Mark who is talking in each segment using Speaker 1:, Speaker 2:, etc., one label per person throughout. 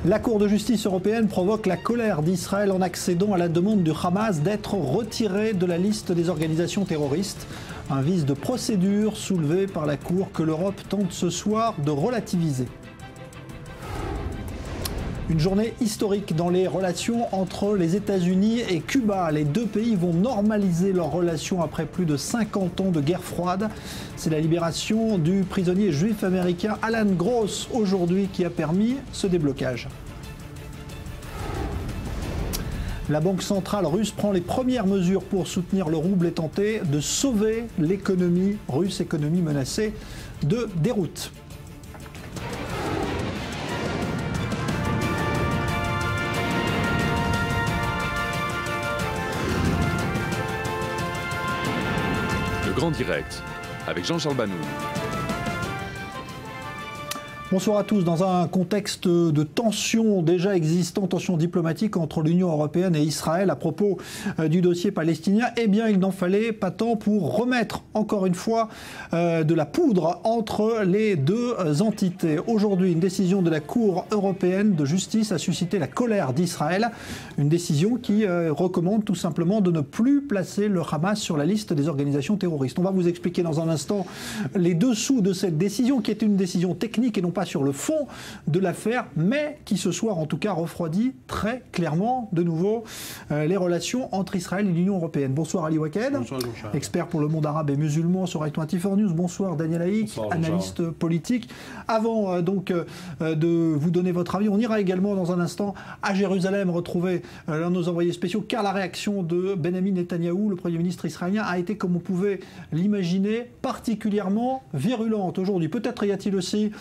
Speaker 1: La Cour de justice européenne provoque la colère d'Israël en accédant à la demande du Hamas d'être retiré de la liste des organisations terroristes. Un vice de procédure soulevé par la Cour que l'Europe tente ce soir de relativiser. Une journée historique dans les relations entre les États-Unis et Cuba. Les deux pays vont normaliser leurs relations après plus de 50 ans de guerre froide. C'est la libération du prisonnier juif américain Alan Gross aujourd'hui qui a permis ce déblocage. La Banque centrale russe prend les premières mesures pour soutenir le rouble et tenter de sauver l'économie russe, économie menacée de déroute.
Speaker 2: Grand Direct avec Jean-Charles Banoun.
Speaker 1: Bonsoir à tous. Dans un contexte de tension déjà existante, tension diplomatique entre l'Union européenne et Israël à propos du dossier palestinien, eh bien il n'en fallait pas tant pour remettre encore une fois de la poudre entre les deux entités. Aujourd'hui, une décision de la Cour européenne de justice a suscité la colère d'Israël. Une décision qui recommande tout simplement de ne plus placer le Hamas sur la liste des organisations terroristes. On va vous expliquer dans un instant les dessous de cette décision qui est une décision technique et non pas sur le fond de l'affaire, mais qui ce soir en tout cas refroidit très clairement de nouveau les relations entre Israël et l'Union européenne. Bonsoir Ali Waked, expert pour le monde arabe et musulman sur i24 News. Bonsoir Daniel Haïk, analyste politique. Avant de vous donner votre avis, on ira également dans un instant à Jérusalem retrouver l'un de nos envoyés spéciaux, car la réaction de Benjamin Netanyahou, le Premier ministre israélien, a été, comme on pouvait l'imaginer, particulièrement virulente aujourd'hui. Peut-être y a-t-il aussi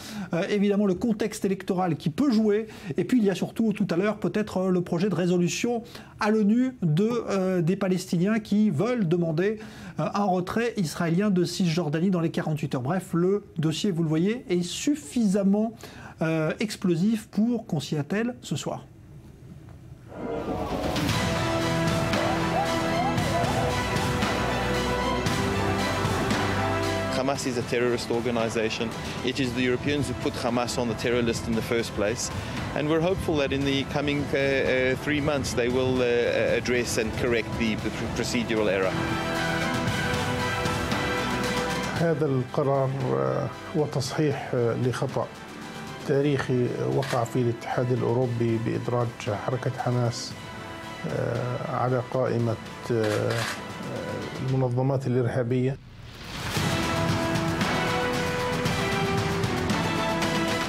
Speaker 1: évidemment le contexte électoral qui peut jouer, et puis il y a surtout tout à l'heure peut-être le projet de résolution à l'ONU des Palestiniens qui veulent demander un retrait israélien de Cisjordanie dans les 48 heures. Bref, le dossier, vous le voyez, est suffisamment explosif pour qu'on s'y attelle ce soir.
Speaker 3: Hamas is a terrorist organization. It is the Europeans who put Hamas on the terror list in the first place. And we're hopeful that in the coming 3 months they will address and correct the procedural error.
Speaker 4: هذا القرار هو تصحيح لخطأ تاريخي وقع فيه الاتحاد الأوروبي بإدراج حركة حماس على قائمة المنظمات الإرهابية.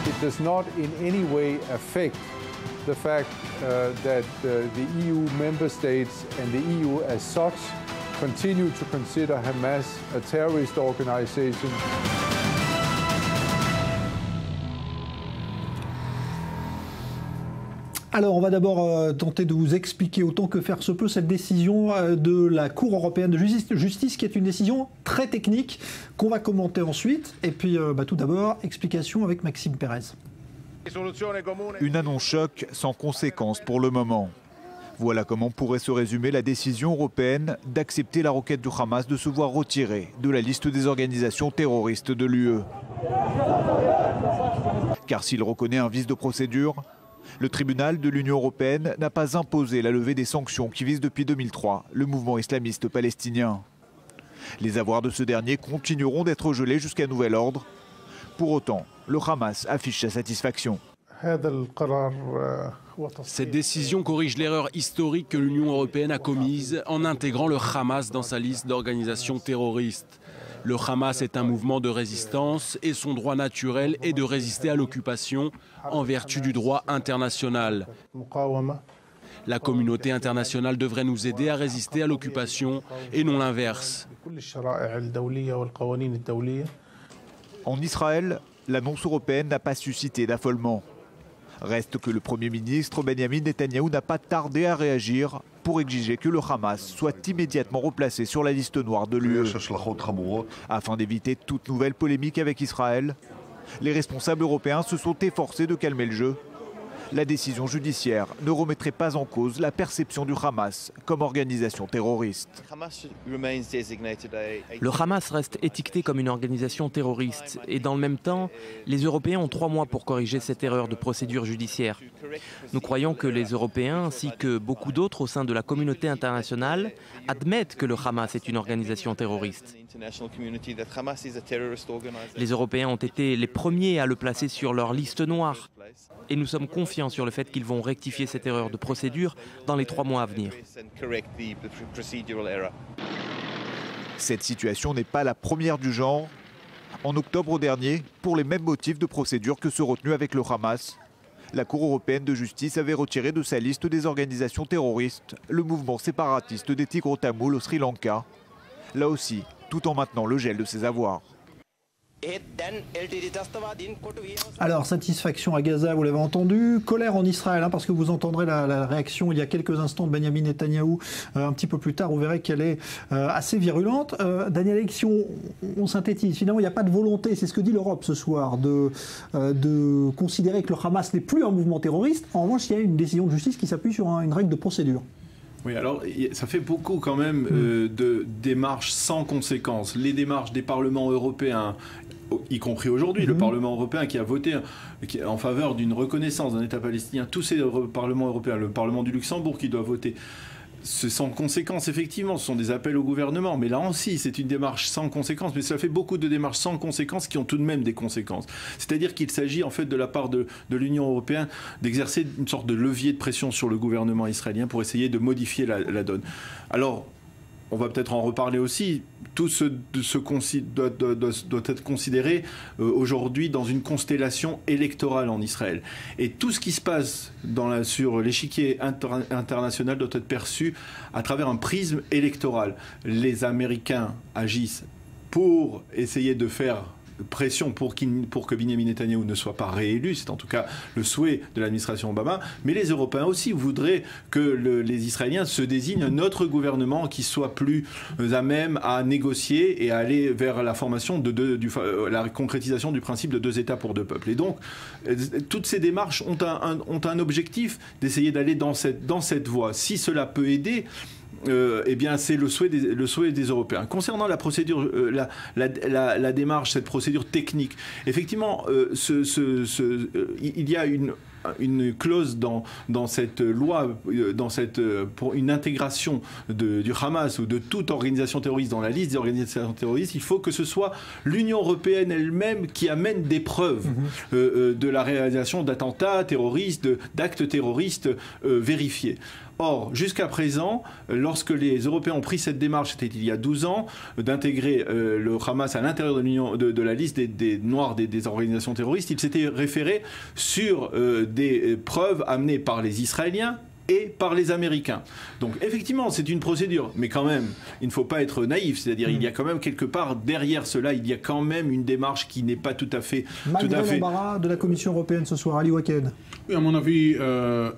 Speaker 5: It does not in any way affect the fact that the EU member states and the EU as such continue to consider Hamas a terrorist organization.
Speaker 1: Alors, on va d'abord tenter de vous expliquer autant que faire se peut cette décision de la Cour européenne de justice, qui est une décision très technique qu'on va commenter ensuite. Et puis, tout d'abord, explication avec Maxime Pérez.
Speaker 6: Une annonce choc sans conséquence pour le moment. Voilà comment pourrait se résumer la décision européenne d'accepter la requête du Hamas de se voir retiré de la liste des organisations terroristes de l'UE. Car s'il reconnaît un vice de procédure, le tribunal de l'Union européenne n'a pas imposé la levée des sanctions qui visent depuis 2003 le mouvement islamiste palestinien. Les avoirs de ce dernier continueront d'être gelés jusqu'à nouvel ordre. Pour autant, le Hamas affiche sa satisfaction.
Speaker 7: Cette décision corrige l'erreur historique que l'Union européenne a commise en intégrant le Hamas dans sa liste d'organisations terroristes. Le Hamas est un mouvement de résistance et son droit naturel est de résister à l'occupation en vertu du droit international. La communauté internationale devrait nous aider à résister à l'occupation et non l'inverse.
Speaker 6: En Israël, l'annonce européenne n'a pas suscité d'affolement. Reste que le Premier ministre Benjamin Netanyahou n'a pas tardé à réagir pour exiger que le Hamas soit immédiatement replacé sur la liste noire de l'UE. Afin d'éviter toute nouvelle polémique avec Israël, les responsables européens se sont efforcés de calmer le jeu. La décision judiciaire ne remettrait pas en cause la perception du Hamas comme organisation terroriste.
Speaker 8: Le Hamas reste étiqueté comme une organisation terroriste et dans le même temps, les Européens ont 3 mois pour corriger cette erreur de procédure judiciaire. Nous croyons que les Européens, ainsi que beaucoup d'autres au sein de la communauté internationale, admettent que le Hamas est une organisation terroriste. Les Européens ont été les premiers à le placer sur leur liste noire. Et nous sommes confiants sur le fait qu'ils vont rectifier cette erreur de procédure dans les 3 mois à venir.
Speaker 6: Cette situation n'est pas la première du genre. En octobre dernier, pour les mêmes motifs de procédure que ceux retenus avec le Hamas, la Cour européenne de justice avait retiré de sa liste des organisations terroristes le mouvement séparatiste des Tigres Tamouls au Sri Lanka. Là aussi, tout en maintenant le gel de ses avoirs.
Speaker 1: Alors, satisfaction à Gaza, vous l'avez entendu, colère en Israël, parce que vous entendrez la réaction il y a quelques instants de Benjamin Netanyahou, un petit peu plus tard, vous verrez qu'elle est assez virulente. Daniel Ek, si on synthétise, finalement, il n'y a pas de volonté, c'est ce que dit l'Europe ce soir, de considérer que le Hamas n'est plus un mouvement terroriste. En revanche, il y a une décision de justice qui s'appuie sur une règle de procédure.
Speaker 9: Oui, alors ça fait beaucoup quand même de démarches sans conséquences. Les démarches des parlements européens, y compris aujourd'hui, le Parlement européen qui a voté en faveur d'une reconnaissance d'un État palestinien, tous ces parlements européens, le Parlement du Luxembourg qui doit voter, c'est sans conséquence, effectivement, ce sont des appels au gouvernement. Mais là aussi, c'est une démarche sans conséquence. Mais ça fait beaucoup de démarches sans conséquence qui ont tout de même des conséquences. C'est-à-dire qu'il s'agit, en fait, de la part de l'Union européenne d'exercer une sorte de levier de pression sur le gouvernement israélien pour essayer de modifier la donne. Alors, on va peut-être en reparler aussi. Tout doit être considéré aujourd'hui dans une constellation électorale en Israël. Et tout ce qui se passe sur l'échiquier international doit être perçu à travers un prisme électoral. Les Américains agissent pour essayer de faire pression pour que Benjamin Netanyahou ne soit pas réélu, c'est en tout cas le souhait de l'administration Obama, mais les Européens aussi voudraient que les Israéliens se désignent un autre gouvernement qui soit plus à même à négocier et à aller vers la formation la concrétisation du principe de 2 États pour 2 peuples. Et donc, toutes ces démarches ont un objectif d'essayer d'aller dans cette voie. Si cela peut aider, eh bien, c'est le souhait des Européens. Concernant la procédure, la démarche, cette procédure technique, effectivement, il y a une clause dans cette loi, pour une intégration du Hamas ou de toute organisation terroriste dans la liste des organisations terroristes. Il faut que ce soit l'Union européenne elle-même qui amène des preuves de la réalisation d'attentats terroristes, d'actes terroristes vérifiés. Or, jusqu'à présent, lorsque les Européens ont pris cette démarche, c'était il y a 12 ans, d'intégrer le Hamas à l'intérieur de la liste des noirs des organisations terroristes, ils s'étaient référés sur des preuves amenées par les Israéliens et par les Américains. Donc effectivement, c'est une procédure, mais quand même, il ne faut pas être naïf, c'est-à-dire il y a quand même quelque part, derrière cela, il y a quand même une démarche qui n'est pas tout à fait...
Speaker 1: Malgré l'embarras de la Commission européenne ce soir, Ali Waken.
Speaker 10: Oui, à mon avis,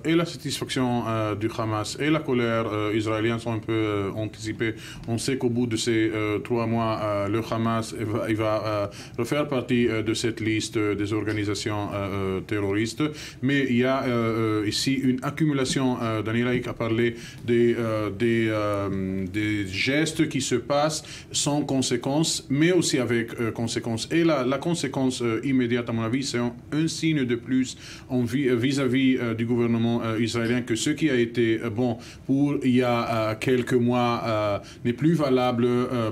Speaker 10: et la satisfaction du Hamas et la colère israélienne sont un peu anticipées. On sait qu'au bout de ces 3 mois, le Hamas il va refaire partie de cette liste des organisations terroristes, mais il y a ici une accumulation. Daniel Ek a parlé des gestes qui se passent sans conséquence, mais aussi avec conséquence. Et la conséquence immédiate, à mon avis, c'est un signe de plus vis-à-vis du gouvernement israélien que ce qui a été bon pour il y a quelques mois n'est plus valable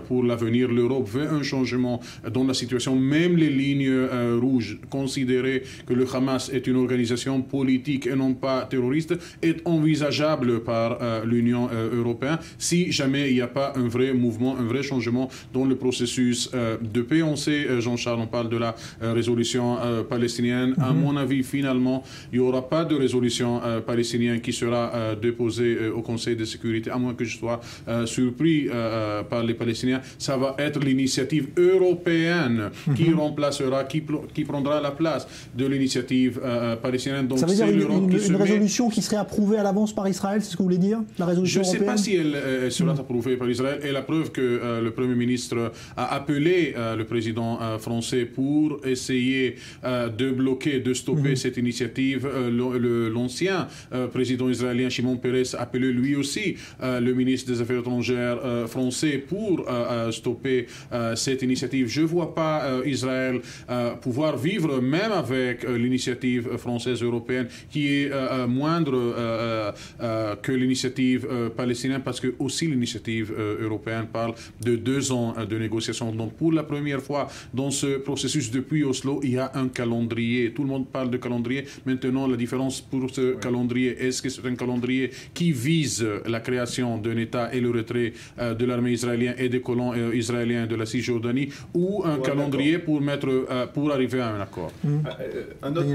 Speaker 10: pour l'avenir. L'Europe veut un changement dans la situation. Même les lignes rouges, considérer que le Hamas est une organisation politique et non pas terroriste, est envisageable par l'Union européenne si jamais il n'y a pas un vrai mouvement, un vrai changement dans le processus de paix. On sait, Jean-Charles, on parle de la résolution palestinienne. À mon avis, finalement, il n'y aura pas de résolution palestinienne qui sera déposée au Conseil de sécurité, à moins que je sois surpris par les Palestiniens. Ça va être l'initiative européenne qui remplacera, qui prendra la place de l'initiative palestinienne. Donc,
Speaker 1: ça veut dire une résolution qui serait approuvée à l'avance par Israël, c'est ce que vous voulez dire, la résolution
Speaker 10: européenne? Je ne sais pas si elle sera approuvée par Israël. Et la preuve que le Premier ministre a appelé le président français pour essayer de bloquer, de stopper cette initiative. L'ancien président israélien Shimon Peres a appelé lui aussi le ministre des Affaires étrangères français pour stopper cette initiative. Je ne vois pas Israël pouvoir vivre même avec l'initiative française européenne qui est moindre que l'initiative palestinienne, parce que aussi l'initiative européenne parle de 2 ans de négociations. Donc pour la première fois dans ce processus depuis Oslo, il y a un calendrier. Tout le monde parle de calendrier. Maintenant, la différence pour ce calendrier, est-ce que c'est un calendrier qui vise la création d'un État et le retrait de l'armée israélienne et des colons israéliens de la Cisjordanie, ou un calendrier pour arriver à un accord?
Speaker 9: Un autre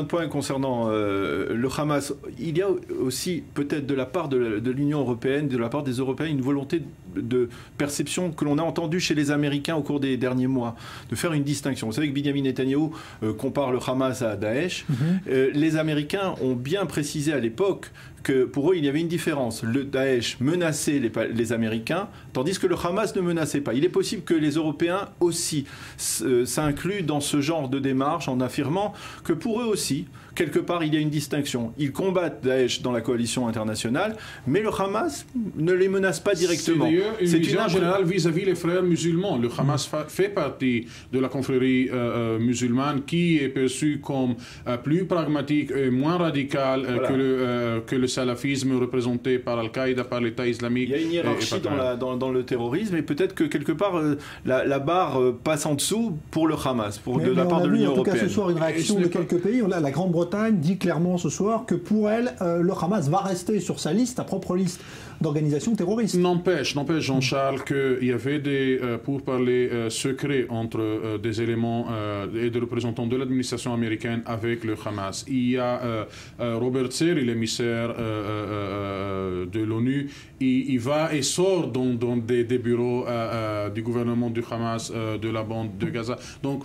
Speaker 9: point concernant le Hamas, il y a aussi peut-être de la part de l'Union européenne, de la part des Européens, une volonté de perception que l'on a entendue chez les Américains au cours des derniers mois, de faire une distinction. Vous savez que Benjamin Netanyahou compare le Hamas à Daesh. Les Américains ont bien précisé à l'époque que pour eux, il y avait une différence. Le Daesh menaçait les Américains, tandis que le Hamas ne menaçait pas. Il est possible que les Européens aussi s'incluent dans ce genre de démarche en affirmant que pour eux aussi, quelque part, il y a une distinction. Ils combattent Daesh dans la coalition internationale, mais le Hamas ne les menace pas directement.
Speaker 10: C'est d'ailleurs une vision générale vis-à-vis les frères musulmans. Le Hamas fait partie de la confrérie musulmane qui est perçue comme plus pragmatique et moins radicale que le salafisme représenté par Al-Qaïda, par l'État islamique.
Speaker 9: Il y a une hiérarchie dans le terrorisme, et peut-être que quelque part la barre passe en dessous pour le Hamas, de la part de l'Union européenne.
Speaker 1: En tout cas, ce soir, une réaction de quelques pays. La Grande-Bretagne dit clairement ce soir que pour elle, le Hamas va rester sur sa liste, sa propre liste d'organisations terroristes.
Speaker 10: N'empêche, Jean-Charles, qu'il y avait des pourparlers secrets entre des éléments et des représentants de l'administration américaine avec le Hamas. Il y a Robert Serri, l'émissaire de l'ONU, il va et sort dans des bureaux du gouvernement du Hamas de la bande de Gaza. Donc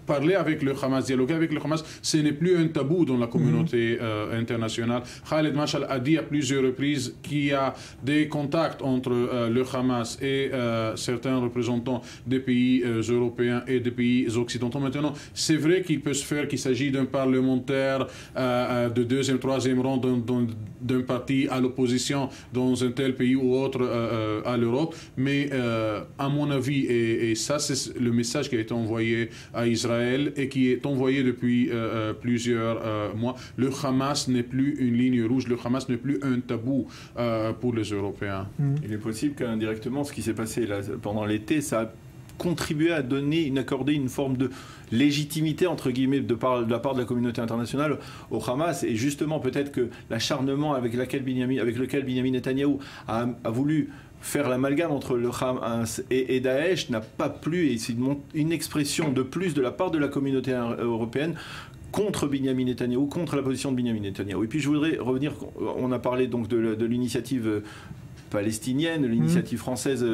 Speaker 10: parler avec le Hamas, dialoguer avec le Hamas, ce n'est plus un tabou dans la communauté internationale. Khaled Mashal a dit à plusieurs reprises qu'il y a des contacts entre le Hamas et certains représentants des pays européens et des pays occidentaux. Maintenant, c'est vrai qu'il peut se faire qu'il s'agit d'un parlementaire de 2e, 3e rang d'un parti à l'opposition dans un tel pays ou autre à l'Europe, mais à mon avis, et ça c'est le message qui a été envoyé à Israël et qui est envoyé depuis plusieurs mois, le Hamas n'est plus une ligne rouge, le Hamas n'est plus un tabou pour les Européens.
Speaker 9: Il est possible qu'indirectement, ce qui s'est passé là, pendant l'été, ça a contribué à accorder une forme de légitimité, entre guillemets, de la part de la communauté internationale au Hamas. Et justement, peut-être que l'acharnement avec lequel Benjamin Netanyahou a voulu faire l'amalgame entre le Hamas et Daesh n'a pas plu, et c'est une expression de plus de la part de la communauté européenne contre Benjamin Netanyahou, contre la position de Benjamin Netanyahou. Et puis je voudrais revenir, on a parlé donc de l'initiative palestinienne, l'initiative française.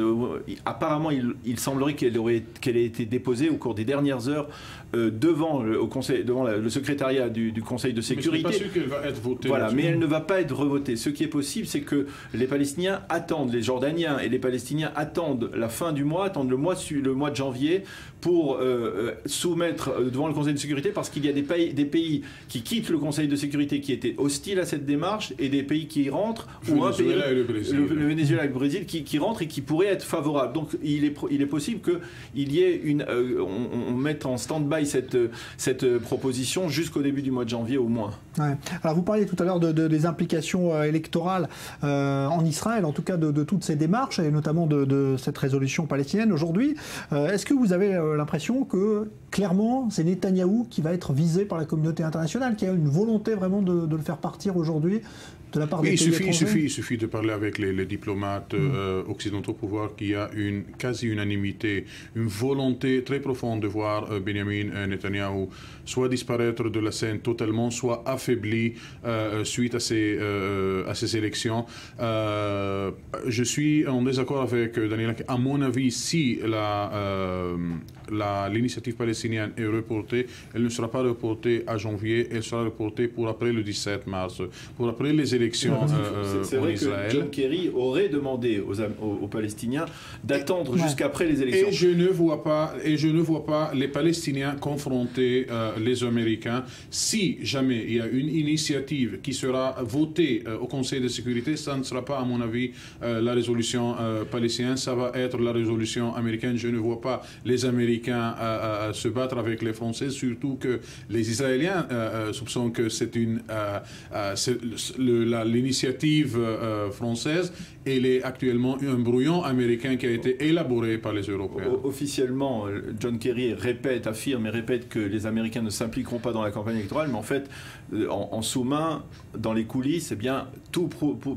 Speaker 9: Apparemment, il semblerait qu'elle ait été déposée au cours des dernières heures devant le secrétariat du Conseil de sécurité.
Speaker 10: Mais je ne suis pas sûr qu'elle va être votée.
Speaker 9: Voilà, mais elle ne va pas être revotée. Ce qui est possible, c'est que les Palestiniens attendent, les Jordaniens et les Palestiniens attendent la fin du mois, attendent le mois de janvier pour soumettre devant le Conseil de sécurité, parce qu'il y a des pays qui quittent le Conseil de sécurité qui étaient hostiles à cette démarche, et des pays qui y rentrent, ou un pays, le Venezuela et le Brésil, qui rentrent et qui pourraient être favorables. Donc il est possible qu'il y ait on mette en stand-by cette proposition jusqu'au début du mois de janvier au moins.
Speaker 1: Ouais. Alors vous parliez tout à l'heure des implications électorales en Israël, en tout cas de toutes ces démarches, et notamment de cette résolution palestinienne aujourd'hui. Est-ce que vous avez l'impression que clairement c'est Netanyahou qui va être visé par la communauté internationale, qui a une volonté vraiment de le faire partir aujourd'hui de la part des pays étrangers?
Speaker 10: Il suffit de parler avec les diplomates occidentaux pour voir qu'il y a une quasi-unanimité, une volonté très profonde de voir Benjamin Netanyahou soit disparaître de la scène totalement, soit affaibli suite à ces élections. Je suis en désaccord avec Daniela. À mon avis, si l'initiative palestinienne est reportée, elle ne sera pas reportée à janvier, elle sera reportée pour après le 17 mars, pour après les élections
Speaker 9: c'est vrai
Speaker 10: en Israël.
Speaker 9: Que John Kerry aurait demandé aux Palestiniens d'attendre jusqu'après les élections.
Speaker 10: Et je ne vois pas les Palestiniens confronter les Américains. Si jamais il y a une initiative qui sera votée au Conseil de sécurité, ça ne sera pas, à mon avis, la résolution palestinienne, ça va être la résolution américaine. Je ne vois pas les Américains se battre avec les Français, surtout que les Israéliens soupçonnent que c'est l'initiative française. Elle est actuellement un brouillon américain qui a été élaboré par les Européens.
Speaker 9: Officiellement, John Kerry affirme et répète que les Américains ne s'impliqueront pas dans la campagne électorale, mais en fait, en sous-main, dans les coulisses, eh bien, tout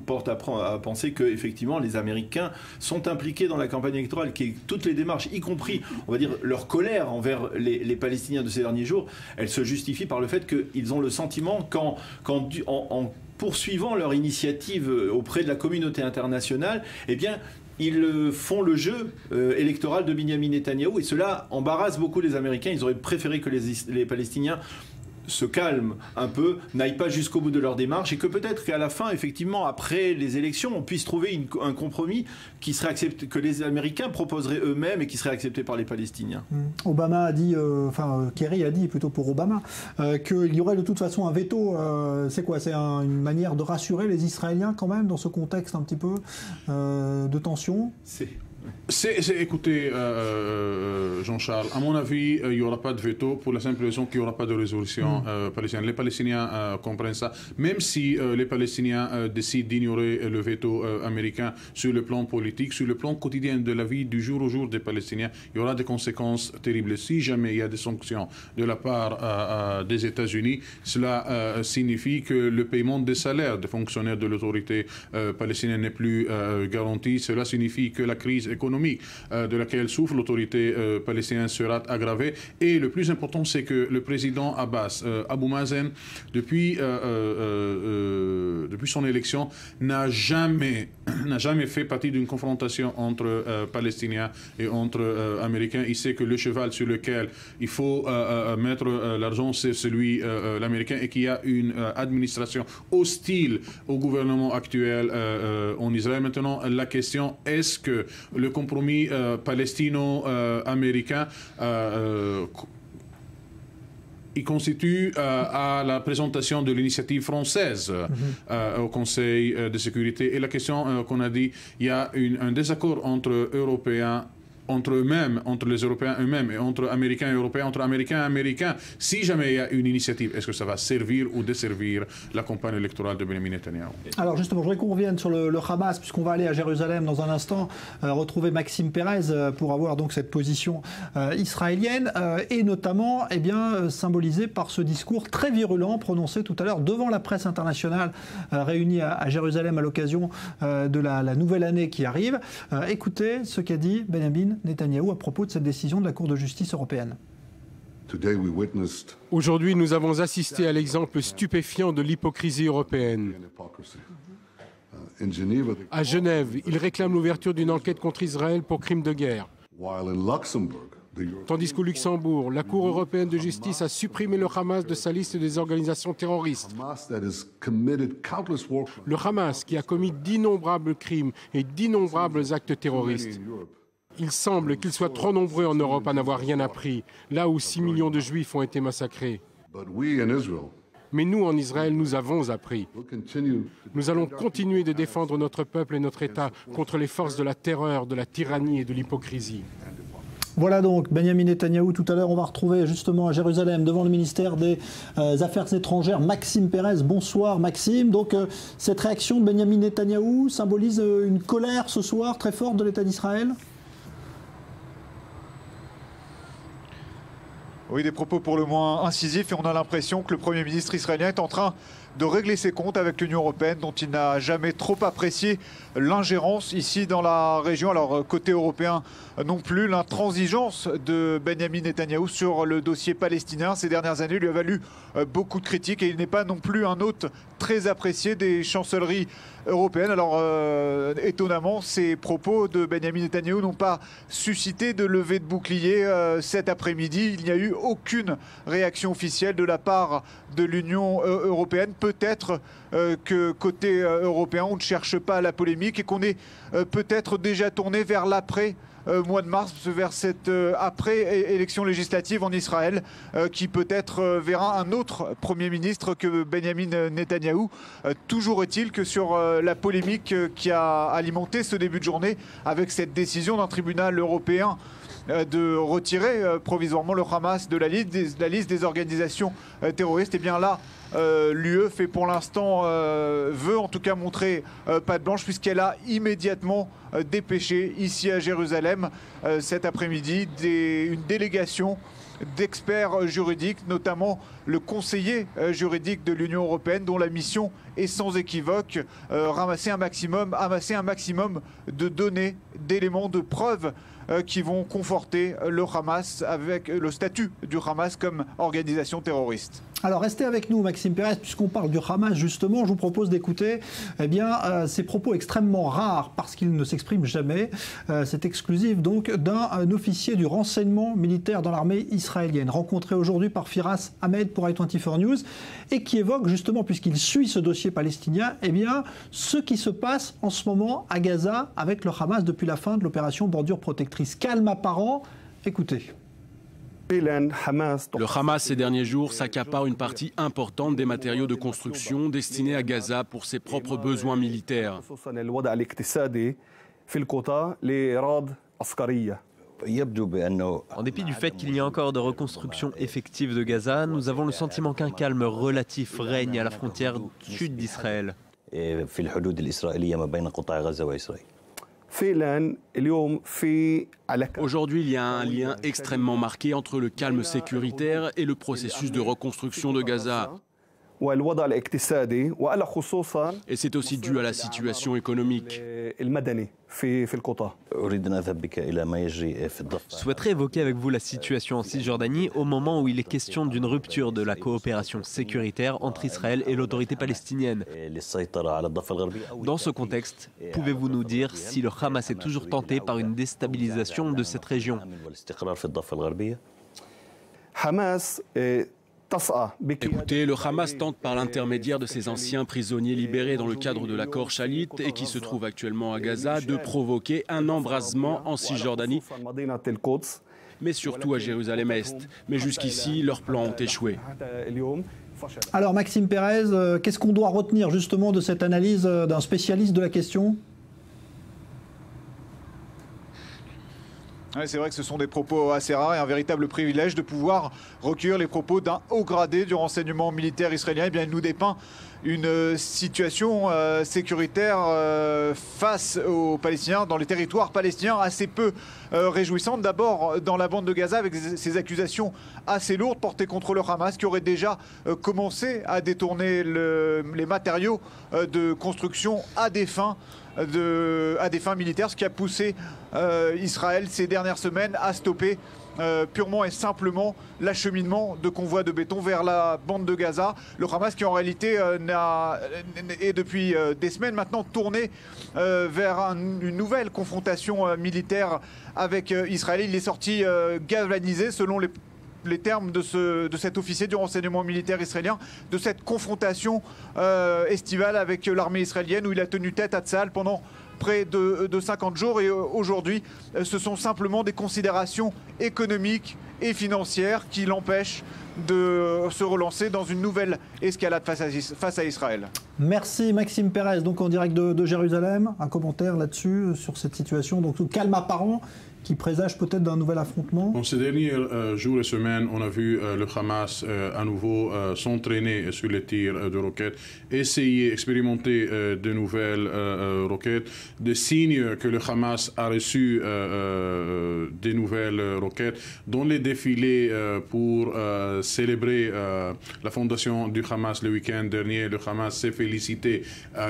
Speaker 9: porte à penser que effectivement, les Américains sont impliqués dans la campagne électorale, toutes les démarches, y compris, on va dire, leur colère envers les Palestiniens de ces derniers jours, elle se justifie par le fait qu'ils ont le sentiment en poursuivant leur initiative auprès de la communauté internationale, eh bien, ils font le jeu électoral de Benyamin Netanyahou, et cela embarrasse beaucoup les Américains. Ils auraient préféré que les Palestiniens se calment un peu, n'aillent pas jusqu'au bout de leur démarche, et que peut-être qu'à la fin, effectivement, après les élections, on puisse trouver un compromis qui serait accepté, que les Américains proposeraient eux-mêmes et qui serait accepté par les Palestiniens.
Speaker 1: Obama a dit, Kerry a dit plutôt pour Obama, qu'il y aurait de toute façon un veto. C'est quoi? C'est une manière de rassurer les Israéliens quand même dans ce contexte un petit peu de tension?
Speaker 10: Écoutez, Jean-Charles, à mon avis, il n'y aura pas de veto pour la simple raison qu'il n'y aura pas de résolution palestinienne. Les Palestiniens comprennent ça. Même si les Palestiniens décident d'ignorer le veto américain sur le plan politique, sur le plan quotidien de la vie du jour au jour des Palestiniens, il y aura des conséquences terribles. Si jamais il y a des sanctions de la part des États-Unis, cela signifie que le paiement des salaires des fonctionnaires de l'autorité palestinienne n'est plus garanti. Cela signifie que la crise économique de laquelle souffre l'autorité palestinienne sera aggravée. Et le plus important, c'est que le président Abbas, Abou Mazen, depuis son élection, n'a jamais fait partie d'une confrontation entre Palestiniens et entre Américains. Il sait que le cheval sur lequel il faut mettre l'argent, c'est celui l'américain, et qu'il y a une administration hostile au gouvernement actuel en Israël. Maintenant, la question, est-ce que le compromis palestino-américain il constitue à la présentation de l'initiative française au Conseil de sécurité. Et la question qu'on a dit, il y a un désaccord entre Européens, entre eux-mêmes, entre les Européens eux-mêmes, et entre Américains et Européens, entre Américains et Américains. Si jamais il y a une initiative, est-ce que ça va servir ou desservir la campagne électorale de Benjamin Netanyahu?
Speaker 1: Alors justement, je voudrais qu'on revienne sur le Hamas, puisqu'on va aller à Jérusalem dans un instant, retrouver Maxime Pérez pour avoir donc cette position israélienne, et notamment symbolisée par ce discours très virulent prononcé tout à l'heure devant la presse internationale réunie à Jérusalem à l'occasion de la nouvelle année qui arrive. Écoutez ce qu'a dit Benjamin Netanyahou à propos de cette décision de la Cour de justice européenne.
Speaker 11: Aujourd'hui, nous avons assisté à l'exemple stupéfiant de l'hypocrisie européenne. À Genève, ils réclament l'ouverture d'une enquête contre Israël pour crimes de guerre. Tandis qu'au Luxembourg, la Cour européenne de justice a supprimé le Hamas de sa liste des organisations terroristes. Le Hamas qui a commis d'innombrables crimes et d'innombrables actes terroristes. Il semble qu'ils soient trop nombreux en Europe à n'avoir rien appris, là où 6 millions de Juifs ont été massacrés. Mais nous, en Israël, nous avons appris. Nous allons continuer de défendre notre peuple et notre État contre les forces de la terreur, de la tyrannie et de l'hypocrisie.
Speaker 1: Voilà donc Benjamin Netanyahou. Tout à l'heure, on va retrouver justement à Jérusalem, devant le ministère des Affaires étrangères, Maxime Pérez. Bonsoir Maxime. Donc cette réaction de Benjamin Netanyahou symbolise une colère ce soir très forte de l'État d'Israël?
Speaker 6: Oui, des propos pour le moins incisifs, et on a l'impression que le Premier ministre israélien est en train de régler ses comptes avec l'Union européenne, dont il n'a jamais trop apprécié l'ingérence ici dans la région. Alors côté européen non plus, l'intransigeance de Benyamin Netanyahou sur le dossier palestinien ces dernières années lui a valu beaucoup de critiques et il n'est pas non plus un hôte très apprécié des chancelleries européennes. Alors étonnamment, ces propos de Benyamin Netanyahou n'ont pas suscité de levée de bouclier cet après-midi. Il n'y a eu aucune réaction officielle de la part de l'Union européenne. Peut-être que côté européen, on ne cherche pas la polémique et qu'on est peut-être déjà tourné vers l'après mois de mars, vers cette après-élection législative en Israël, qui peut-être verra un autre Premier ministre que Benyamin Netanyahou. Toujours est-il que sur la polémique qui a alimenté ce début de journée, avec cette décision d'un tribunal européen de retirer provisoirement le Hamas de la liste des organisations terroristes, et bien là, l'UE fait pour l'instant, veut en tout cas montrer patte blanche, puisqu'elle a immédiatement dépêché ici à Jérusalem cet après-midi une délégation d'experts juridiques, notamment le conseiller juridique de l'Union européenne, dont la mission est sans équivoque amasser un maximum de données, d'éléments, de preuves qui vont conforter le Hamas avec le statut du Hamas comme organisation terroriste.
Speaker 1: Alors restez avec nous, Maxime Pérez, puisqu'on parle du Hamas justement. Je vous propose d'écouter ces propos extrêmement rares parce qu'ils ne s'expriment jamais. C'est exclusif donc d'un officier du renseignement militaire dans l'armée israélienne, rencontré aujourd'hui par Firas Ahmed pour i24 News, et qui évoque justement, puisqu'il suit ce dossier palestinien, ce qui se passe en ce moment à Gaza avec le Hamas depuis la fin de l'opération Bordure Protectrice. Calme apparent, écoutez.
Speaker 7: Le Hamas, ces derniers jours, s'accapare une partie importante des matériaux de construction destinés à Gaza pour ses propres besoins militaires.
Speaker 12: En dépit du fait qu'il n'y a encore de reconstruction effective de Gaza, nous avons le sentiment qu'un calme relatif règne à la frontière sud d'Israël.
Speaker 7: Aujourd'hui, il y a un lien extrêmement marqué entre le calme sécuritaire et le processus de reconstruction de Gaza. Et c'est aussi dû à la situation économique.
Speaker 12: Je souhaiterais évoquer avec vous la situation en Cisjordanie au moment où il est question d'une rupture de la coopération sécuritaire entre Israël et l'autorité palestinienne. Dans ce contexte, pouvez-vous nous dire si le Hamas est toujours tenté par une déstabilisation de cette région ?
Speaker 7: Écoutez, le Hamas tente par l'intermédiaire de ses anciens prisonniers libérés dans le cadre de l'accord Shalit et qui se trouve actuellement à Gaza de provoquer un embrasement en Cisjordanie, mais surtout à Jérusalem-Est. Mais jusqu'ici, leurs plans ont échoué.
Speaker 1: Alors Maxime Pérez, qu'est-ce qu'on doit retenir justement de cette analyse d'un spécialiste de la question ?
Speaker 6: Ouais, c'est vrai que ce sont des propos assez rares et un véritable privilège de pouvoir recueillir les propos d'un haut gradé du renseignement militaire israélien. Eh bien, il nous dépeint une situation sécuritaire face aux Palestiniens, dans les territoires palestiniens, assez peu réjouissante. D'abord dans la bande de Gaza, avec ces accusations assez lourdes portées contre le Hamas, qui aurait déjà commencé à détourner les matériaux de construction à des fins militaires, ce qui a poussé Israël ces dernières semaines à stopper purement et simplement l'acheminement de convois de béton vers la bande de Gaza. Le Hamas qui en réalité est depuis des semaines maintenant tourné vers une nouvelle confrontation militaire avec Israël. Il est sorti galvanisé selon les termes de cet officier du renseignement militaire israélien, de cette confrontation estivale avec l'armée israélienne où il a tenu tête à Tsahal pendant près de 50 jours. Et aujourd'hui, ce sont simplement des considérations économiques et financières qui l'empêchent de se relancer dans une nouvelle escalade face à Israël.
Speaker 1: Merci Maxime Pérez, donc en direct de Jérusalem. Un commentaire là-dessus, sur cette situation, donc calme apparent. qui présage peut-être d'un nouvel affrontement?
Speaker 10: Dans ces derniers jours et semaines, on a vu le Hamas à nouveau s'entraîner sur les tirs de roquettes, essayer, expérimenter de nouvelles roquettes, des signes que le Hamas a reçu des nouvelles roquettes. Dans les défilés pour célébrer la fondation du Hamas le week-end dernier, le Hamas s'est félicité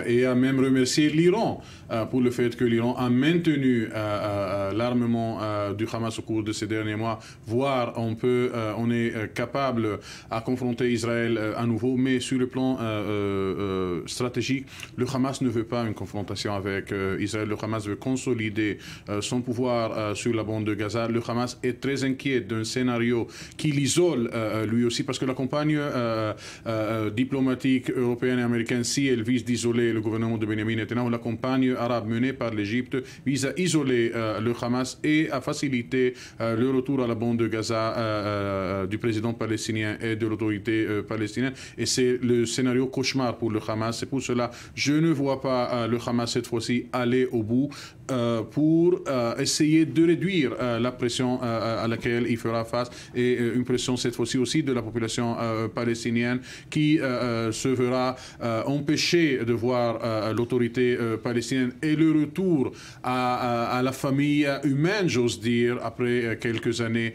Speaker 10: et a même remercié l'Iran pour le fait que l'Iran a maintenu l'armement du Hamas au cours de ces derniers mois, voire on est capable à confronter Israël à nouveau, mais sur le plan stratégique, le Hamas ne veut pas une confrontation avec Israël. Le Hamas veut consolider son pouvoir sur la bande de Gaza. Le Hamas est très inquiet d'un scénario qui l'isole lui aussi, parce que la campagne diplomatique européenne et américaine, si elle vise d'isoler le gouvernement de Benjamin Netanyahu, la campagne arabe menée par l'Égypte vise à isoler le Hamas et à faciliter le retour à la bande de Gaza du président palestinien et de l'autorité palestinienne. Et c'est le scénario cauchemar pour le Hamas. C'est pour cela que je ne vois pas le Hamas cette fois-ci aller au bout pour essayer de réduire la pression à laquelle il fera face, et une pression cette fois-ci aussi de la population palestinienne qui se verra empêchée de voir l'autorité palestinienne et le retour à la famille humaine, j'ose dire, après quelques années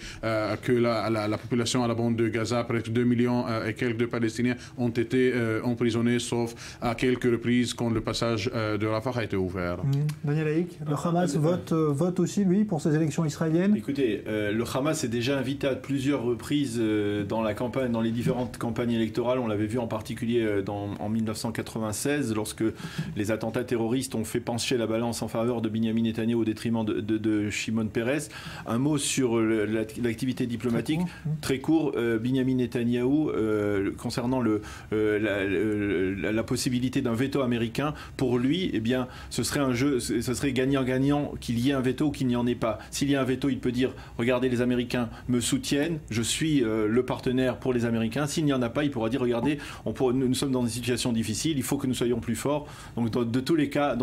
Speaker 10: que la population à la bande de Gaza, presque 2 millions et quelques de Palestiniens, ont été emprisonnés, sauf à quelques reprises quand le passage de Rafah a été ouvert.
Speaker 1: Daniel Haïk, le Hamas vote aussi, lui, pour ces élections israéliennes?
Speaker 9: Écoutez, le Hamas est déjà invité à plusieurs reprises dans les différentes campagnes électorales. On l'avait vu en particulier en 1996, lorsque les attentats terroristes ont fait pencher la balance en faveur de Benjamin Netanyahu au détriment de Shimon Peres. Un mot sur l'activité diplomatique, très court. Benjamin Netanyahu, concernant la possibilité d'un veto américain, pour lui, eh bien, ce serait gagnant-gagnant qu'il y ait un veto ou qu'il n'y en ait pas. S'il y a un veto, il peut dire « Regardez, les Américains me soutiennent, je suis le partenaire pour les Américains ». S'il n'y en a pas, il pourra dire « Regardez, nous sommes dans une situation difficile, il faut que nous soyons plus forts ». Donc dans tous les cas,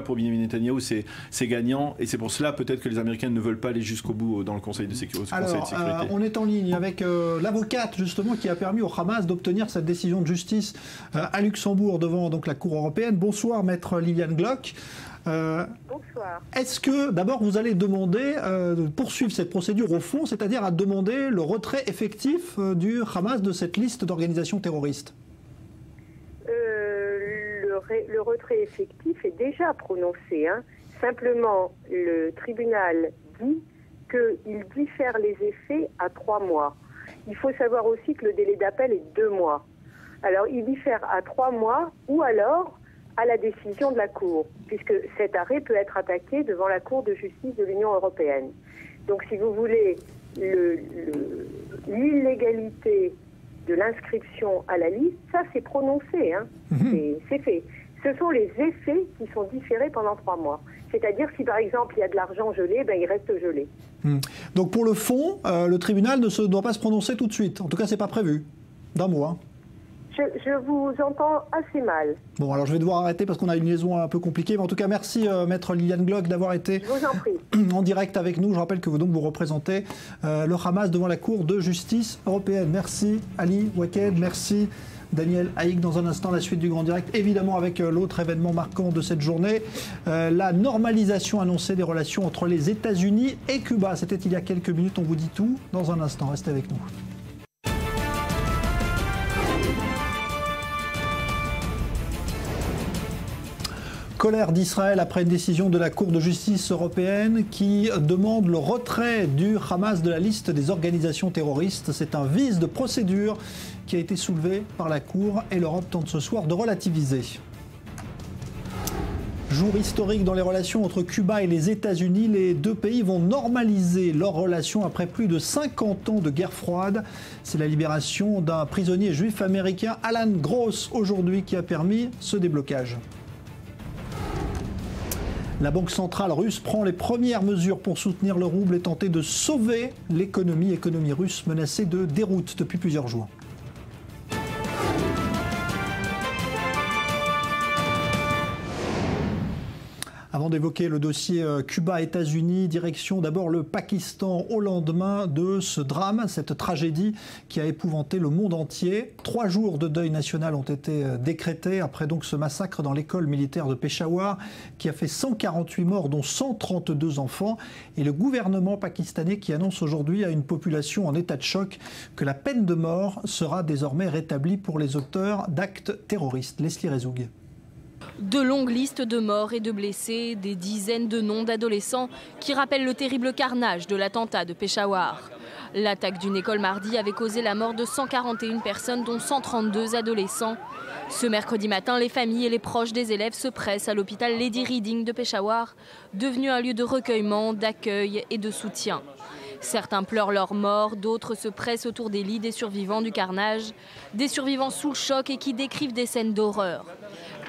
Speaker 9: pour Benjamin Netanyahu, c'est gagnant. Et c'est pour cela peut-être que les Américains ne veulent pas aller jusqu'au bout dans le Conseil de sécurité.
Speaker 1: Alors, on est en ligne avec l'avocate justement qui a permis au Hamas d'obtenir cette décision de justice à Luxembourg devant donc la Cour européenne. Bonsoir, maître Liliane Glock.
Speaker 13: Bonsoir.
Speaker 1: Est-ce que d'abord vous allez demander de poursuivre cette procédure au fond, c'est-à-dire à demander le retrait effectif du Hamas de cette liste d'organisations terroristes?
Speaker 13: Le retrait effectif est déjà prononcé. Simplement, le tribunal dit qu'il diffère les effets à 3 mois. Il faut savoir aussi que le délai d'appel est 2 mois. Alors, il diffère à 3 mois ou alors à la décision de la Cour, puisque cet arrêt peut être attaqué devant la Cour de justice de l'Union européenne. Donc, si vous voulez, l'illégalité de l'inscription à la liste, ça c'est prononcé, c'est fait. Ce sont les effets qui sont différés pendant 3 mois. C'est-à-dire si par exemple il y a de l'argent gelé, il reste gelé.
Speaker 1: Donc pour le fond, le tribunal ne doit pas se prononcer tout de suite. En tout cas, c'est pas prévu. D'un mot.
Speaker 13: Je vous entends assez mal.
Speaker 1: Bon, alors je vais devoir arrêter parce qu'on a une liaison un peu compliquée. Mais en tout cas, merci maître Liliane Glock d'avoir été en direct avec nous. Je rappelle que vous représentez le Hamas devant la Cour de justice européenne. Merci Ali Waked, merci Daniel Haïk. Dans un instant, la suite du Grand Direct, évidemment avec l'autre événement marquant de cette journée, la normalisation annoncée des relations entre les États-Unis et Cuba. C'était il y a quelques minutes, on vous dit tout dans un instant. Restez avec nous. Colère d'Israël après une décision de la Cour de justice européenne qui demande le retrait du Hamas de la liste des organisations terroristes. C'est un vice de procédure qui a été soulevé par la Cour et l'Europe tente ce soir de relativiser. Jour historique dans les relations entre Cuba et les États-Unis. Les deux pays vont normaliser leurs relations après plus de 50 ans de guerre froide. C'est la libération d'un prisonnier juif américain, Alan Gross, aujourd'hui qui a permis ce déblocage. La Banque centrale russe prend les premières mesures pour soutenir le rouble et tenter de sauver l'économie russe menacée de déroute depuis plusieurs jours. Avant d'évoquer le dossier Cuba-États-Unis, direction d'abord le Pakistan au lendemain de ce drame, cette tragédie qui a épouvanté le monde entier. 3 jours de deuil national ont été décrétés après donc ce massacre dans l'école militaire de Peshawar qui a fait 148 morts dont 132 enfants. Et le gouvernement pakistanais qui annonce aujourd'hui à une population en état de choc que la peine de mort sera désormais rétablie pour les auteurs d'actes terroristes. Leslie Rezoug.
Speaker 14: De longues listes de morts et de blessés, des dizaines de noms d'adolescents qui rappellent le terrible carnage de l'attentat de Peshawar. L'attaque d'une école mardi avait causé la mort de 141 personnes, dont 132 adolescents. Ce mercredi matin, les familles et les proches des élèves se pressent à l'hôpital Lady Reading de Peshawar, devenu un lieu de recueillement, d'accueil et de soutien. Certains pleurent leur mort, d'autres se pressent autour des lits des survivants du carnage, des survivants sous le choc et qui décrivent des scènes d'horreur.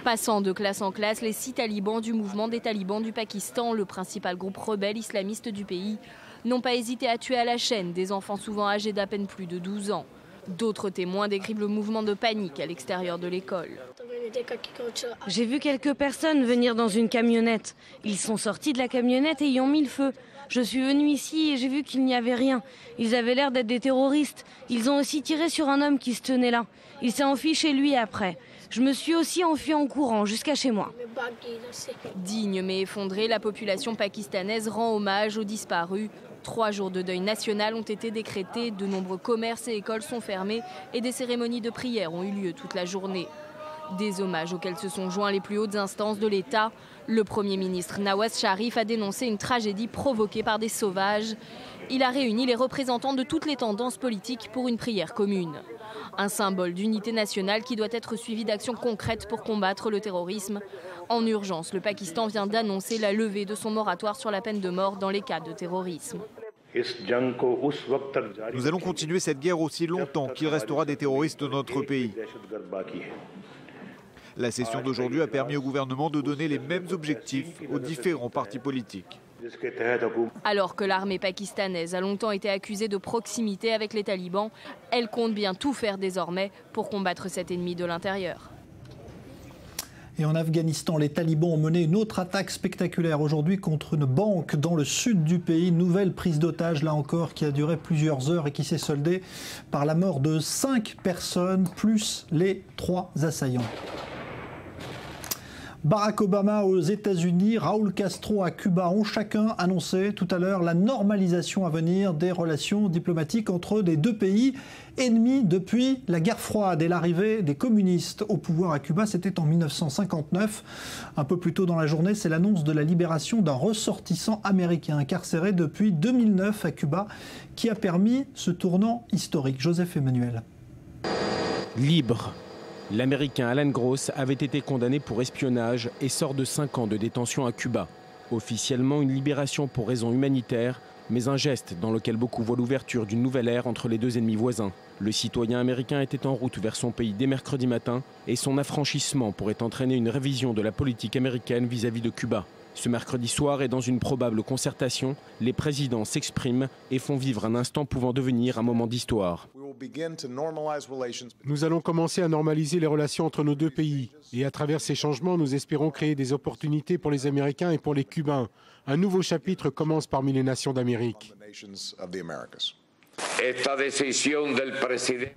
Speaker 14: Passant de classe en classe, les 6 talibans du mouvement des talibans du Pakistan, le principal groupe rebelle islamiste du pays, n'ont pas hésité à tuer à la chaîne des enfants souvent âgés d'à peine plus de 12 ans. D'autres témoins décrivent le mouvement de panique à l'extérieur de l'école.
Speaker 15: J'ai vu quelques personnes venir dans une camionnette. Ils sont sortis de la camionnette et y ont mis le feu. Je suis venue ici et j'ai vu qu'il n'y avait rien. Ils avaient l'air d'être des terroristes. Ils ont aussi tiré sur un homme qui se tenait là. Il s'est enfui chez lui après. Je me suis aussi enfui en courant jusqu'à chez moi.
Speaker 14: Digne mais effondrée, la population pakistanaise rend hommage aux disparus. 3 jours de deuil national ont été décrétés, de nombreux commerces et écoles sont fermés et des cérémonies de prière ont eu lieu toute la journée. Des hommages auxquels se sont joints les plus hautes instances de l'État. Le Premier ministre Nawaz Sharif a dénoncé une tragédie provoquée par des sauvages. Il a réuni les représentants de toutes les tendances politiques pour une prière commune. Un symbole d'unité nationale qui doit être suivi d'actions concrètes pour combattre le terrorisme. En urgence, le Pakistan vient d'annoncer la levée de son moratoire sur la peine de mort dans les cas de terrorisme.
Speaker 6: Nous allons continuer cette guerre aussi longtemps qu'il restera des terroristes dans notre pays. La session d'aujourd'hui a permis au gouvernement de donner les mêmes objectifs aux différents partis politiques.
Speaker 14: Alors que l'armée pakistanaise a longtemps été accusée de proximité avec les talibans, elle compte bien tout faire désormais pour combattre cet ennemi de l'intérieur.
Speaker 1: Et en Afghanistan, les talibans ont mené une autre attaque spectaculaire aujourd'hui contre une banque dans le sud du pays. Nouvelle prise d'otage, là encore, qui a duré plusieurs heures et qui s'est soldée par la mort de 5 personnes, plus les 3 assaillants. Barack Obama aux États-Unis, Raúl Castro à Cuba ont chacun annoncé tout à l'heure la normalisation à venir des relations diplomatiques entre les 2 pays ennemis depuis la guerre froide et l'arrivée des communistes au pouvoir à Cuba. C'était en 1959. Un peu plus tôt dans la journée, c'est l'annonce de la libération d'un ressortissant américain incarcéré depuis 2009 à Cuba qui a permis ce tournant historique. Joseph Emmanuel.
Speaker 7: Libre. L'Américain Alan Gross avait été condamné pour espionnage et sort de 5 ans de détention à Cuba. Officiellement une libération pour raisons humanitaires, mais un geste dans lequel beaucoup voient l'ouverture d'une nouvelle ère entre les 2 ennemis voisins. Le citoyen américain était en route vers son pays dès mercredi matin et son affranchissement pourrait entraîner une révision de la politique américaine vis-à-vis de Cuba. Ce mercredi soir et dans une probable concertation, les présidents s'expriment et font vivre un instant pouvant devenir un moment d'histoire.
Speaker 11: Nous allons commencer à normaliser les relations entre nos 2 pays. Et à travers ces changements, nous espérons créer des opportunités pour les Américains et pour les Cubains. Un nouveau chapitre commence parmi les nations d'Amérique.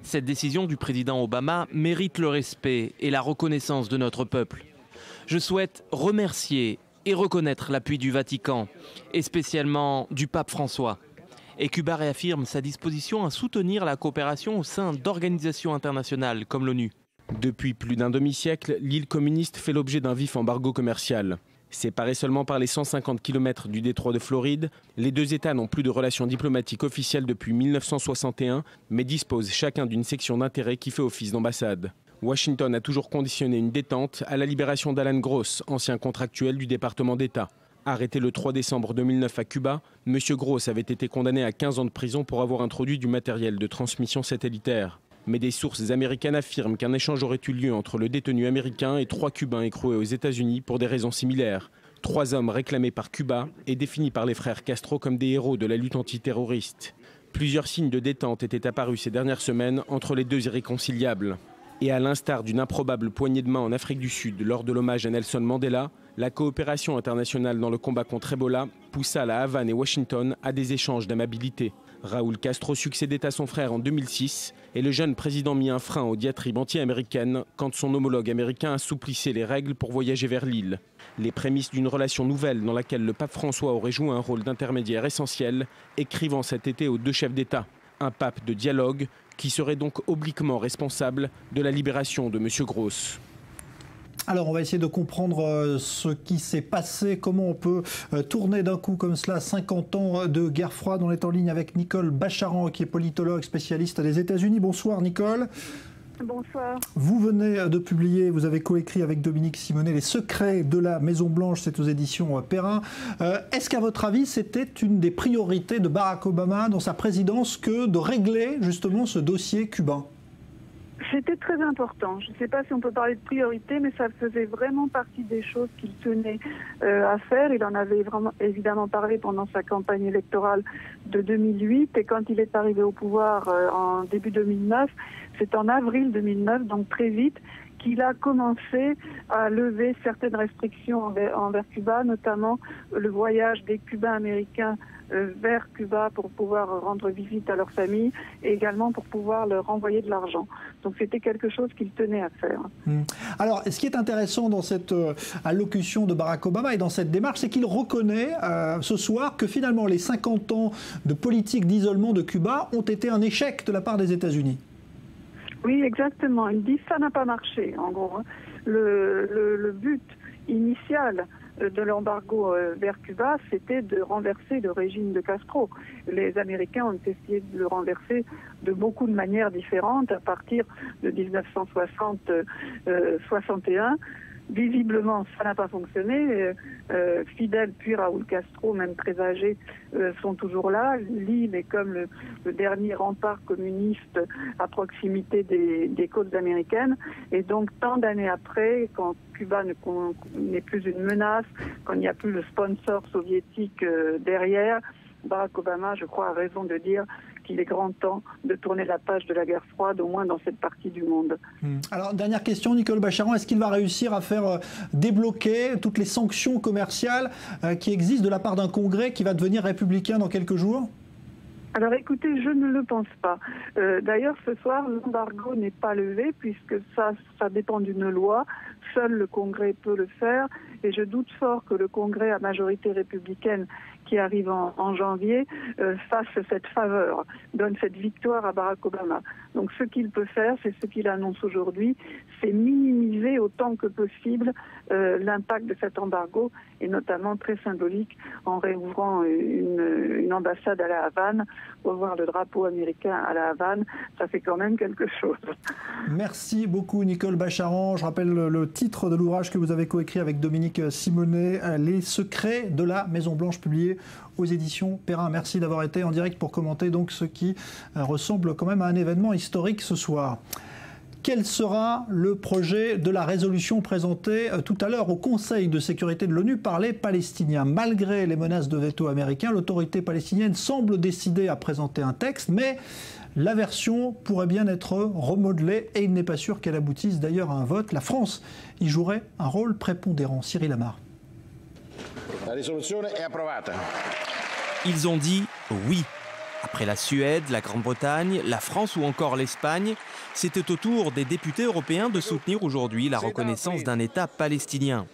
Speaker 8: Cette décision du président Obama mérite le respect et la reconnaissance de notre peuple. Je souhaite remercier et reconnaître l'appui du Vatican, et spécialement du pape François. Et Cuba réaffirme sa disposition à soutenir la coopération au sein d'organisations internationales comme l'ONU. Depuis plus d'un demi-siècle, l'île communiste fait l'objet d'un vif embargo commercial. Séparés seulement par les 150 km du détroit de Floride, les 2 États n'ont plus de relations diplomatiques officielles depuis 1961, mais disposent chacun d'une section d'intérêt qui fait office d'ambassade. Washington a toujours conditionné une détente à la libération d'Alan Gross, ancien contractuel du département d'État. Arrêté le 3 décembre 2009 à Cuba, M. Gross avait été condamné à 15 ans de prison pour avoir introduit du matériel de transmission satellitaire. Mais des sources américaines affirment qu'un échange aurait eu lieu entre le détenu américain et 3 Cubains écroués aux États-Unis pour des raisons similaires. 3 hommes réclamés par Cuba et définis par les frères Castro comme des héros de la lutte antiterroriste. Plusieurs signes de détente étaient apparus ces dernières semaines entre les 2 irréconciliables. Et à l'instar d'une improbable poignée de main en Afrique du Sud lors de l'hommage à Nelson Mandela,
Speaker 7: La coopération internationale dans le combat contre Ebola poussa La Havane et Washington à des échanges d'amabilité. Raúl Castro succédait à son frère en 2006 et le jeune président mit un frein aux diatribes anti-américaines quand son homologue américain assouplissait les règles pour voyager vers l'île. Les prémices d'une relation nouvelle dans laquelle le pape François aurait joué un rôle d'intermédiaire essentiel, écrivant cet été aux deux chefs d'État. Un pape de dialogue qui serait donc obliquement responsable de la libération de M. Gross.
Speaker 1: Alors on va essayer de comprendre ce qui s'est passé, comment on peut tourner d'un coup comme cela 50 ans de guerre froide. On est en ligne avec Nicole Bacharan qui est politologue spécialiste des États-Unis. Bonsoir Nicole.
Speaker 16: Bonsoir.
Speaker 1: Vous venez de publier, vous avez coécrit avec Dominique Simonet Les secrets de la Maison Blanche, c'est aux éditions Perrin. Est-ce qu'à votre avis c'était une des priorités de Barack Obama dans sa présidence que de régler justement ce dossier cubain ?
Speaker 16: C'était très important. Je ne sais pas si on peut parler de priorité, mais ça faisait vraiment partie des choses qu'il tenait à faire. Il en avait vraiment, évidemment parlé pendant sa campagne électorale de 2008. Et quand il est arrivé au pouvoir en début 2009, c'est en avril 2009, donc très vite, qu'il a commencé à lever certaines restrictions envers Cuba, notamment le voyage des Cubains américains vers Cuba pour pouvoir rendre visite à leur famille et également pour pouvoir leur envoyer de l'argent. Donc c'était quelque chose qu'il tenait à faire.
Speaker 1: Alors, ce qui est intéressant dans cette allocution de Barack Obama et dans cette démarche, c'est qu'il reconnaît ce soir que finalement les 50 ans de politique d'isolement de Cuba ont été un échec de la part des États-Unis.
Speaker 16: Oui, exactement. Il dit que ça n'a pas marché, en gros. Le but initial de l'embargo vers Cuba, c'était de renverser le régime de Castro. Les Américains ont essayé de le renverser de beaucoup de manières différentes à partir de 1960-61. Visiblement, ça n'a pas fonctionné. Fidel puis Raúl Castro, même très âgés, sont toujours là. L'île est comme le dernier rempart communiste à proximité des côtes américaines. Et donc, tant d'années après, quand Cuba n'est plus une menace, quand il n'y a plus le sponsor soviétique derrière, Barack Obama, je crois, a raison de dire qu'il est grand temps de tourner la page de la guerre froide, au moins dans cette partie du monde.
Speaker 1: Alors, dernière question, Nicole Bacharan, est-ce qu'il va réussir à faire débloquer toutes les sanctions commerciales qui existent de la part d'un Congrès qui va devenir républicain dans quelques jours ?
Speaker 16: Alors écoutez, je ne le pense pas. D'ailleurs, ce soir, l'embargo n'est pas levé puisque ça dépend d'une loi. Seul le Congrès peut le faire et je doute fort que le Congrès à majorité républicaine qui arrive en janvier fasse cette faveur, donne cette victoire à Barack Obama. Donc ce qu'il peut faire, c'est ce qu'il annonce aujourd'hui, c'est minimiser autant que possible l'impact de cet embargo et notamment très symbolique en réouvrant une ambassade à La Havane pour voir le drapeau américain à La Havane. Ça fait quand même quelque chose.
Speaker 1: Merci beaucoup Nicole Bacharan. Je rappelle le titre de l'ouvrage que vous avez coécrit avec Dominique Simonet, Les secrets de la Maison Blanche, publié aux éditions Perrin. Merci d'avoir été en direct pour commenter donc ce qui ressemble quand même à un événement historique ce soir. Quel sera le projet de la résolution présentée tout à l'heure au Conseil de sécurité de l'ONU par les Palestiniens? Malgré les menaces de veto américain, l'autorité palestinienne semble décidée à présenter un texte, mais la version pourrait bien être remodelée et il n'est pas sûr qu'elle aboutisse d'ailleurs à un vote. La France y jouerait un rôle prépondérant. Cyril Amar.
Speaker 17: La résolution est approuvée.
Speaker 8: Ils ont dit oui. Après la Suède, la Grande-Bretagne, la France ou encore l'Espagne, c'était au tour des députés européens de soutenir aujourd'hui la reconnaissance d'un État palestinien.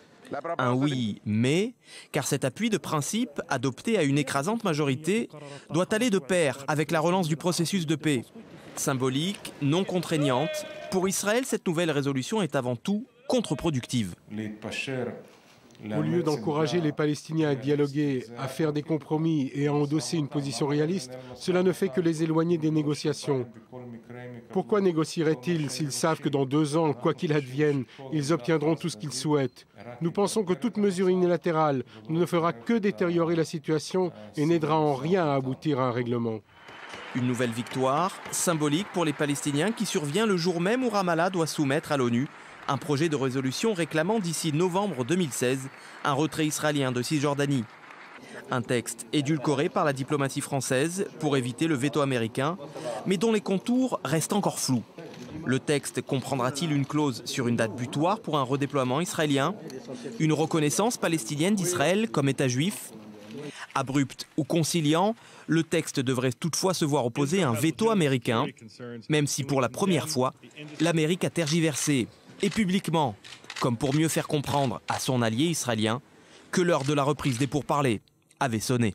Speaker 8: Un oui, mais, car cet appui de principe, adopté à une écrasante majorité, doit aller de pair avec la relance du processus de paix. Symbolique, non contraignante, pour Israël, cette nouvelle résolution est avant tout contre-productive.
Speaker 11: Au lieu d'encourager les Palestiniens à dialoguer, à faire des compromis et à endosser une position réaliste, cela ne fait que les éloigner des négociations. Pourquoi négocieraient-ils s'ils savent que dans 2 ans, quoi qu'il advienne, ils obtiendront tout ce qu'ils souhaitent? Nous pensons que toute mesure unilatérale ne fera que détériorer la situation et n'aidera en rien à aboutir à un règlement.
Speaker 8: Une nouvelle victoire, symbolique pour les Palestiniens qui survient le jour même où Ramallah doit soumettre à l'ONU un projet de résolution réclamant d'ici novembre 2016 un retrait israélien de Cisjordanie. Un texte édulcoré par la diplomatie française pour éviter le veto américain, mais dont les contours restent encore flous. Le texte comprendra-t-il une clause sur une date butoir pour un redéploiement israélien? Une reconnaissance palestinienne d'Israël comme État juif? Abrupt ou conciliant, le texte devrait toutefois se voir opposer un veto américain, même si pour la première fois, l'Amérique a tergiversé, et publiquement, comme pour mieux faire comprendre à son allié israélien que l'heure de la reprise des pourparlers avait sonné.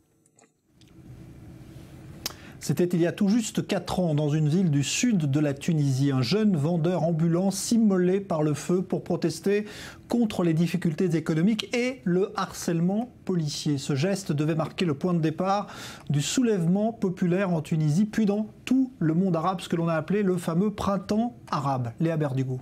Speaker 1: C'était il y a tout juste 4 ans, dans une ville du sud de la Tunisie. Un jeune vendeur ambulant s'immolait par le feu pour protester contre les difficultés économiques et le harcèlement policier. Ce geste devait marquer le point de départ du soulèvement populaire en Tunisie, puis dans tout le monde arabe, ce que l'on a appelé le fameux printemps arabe. Léa Berdugo.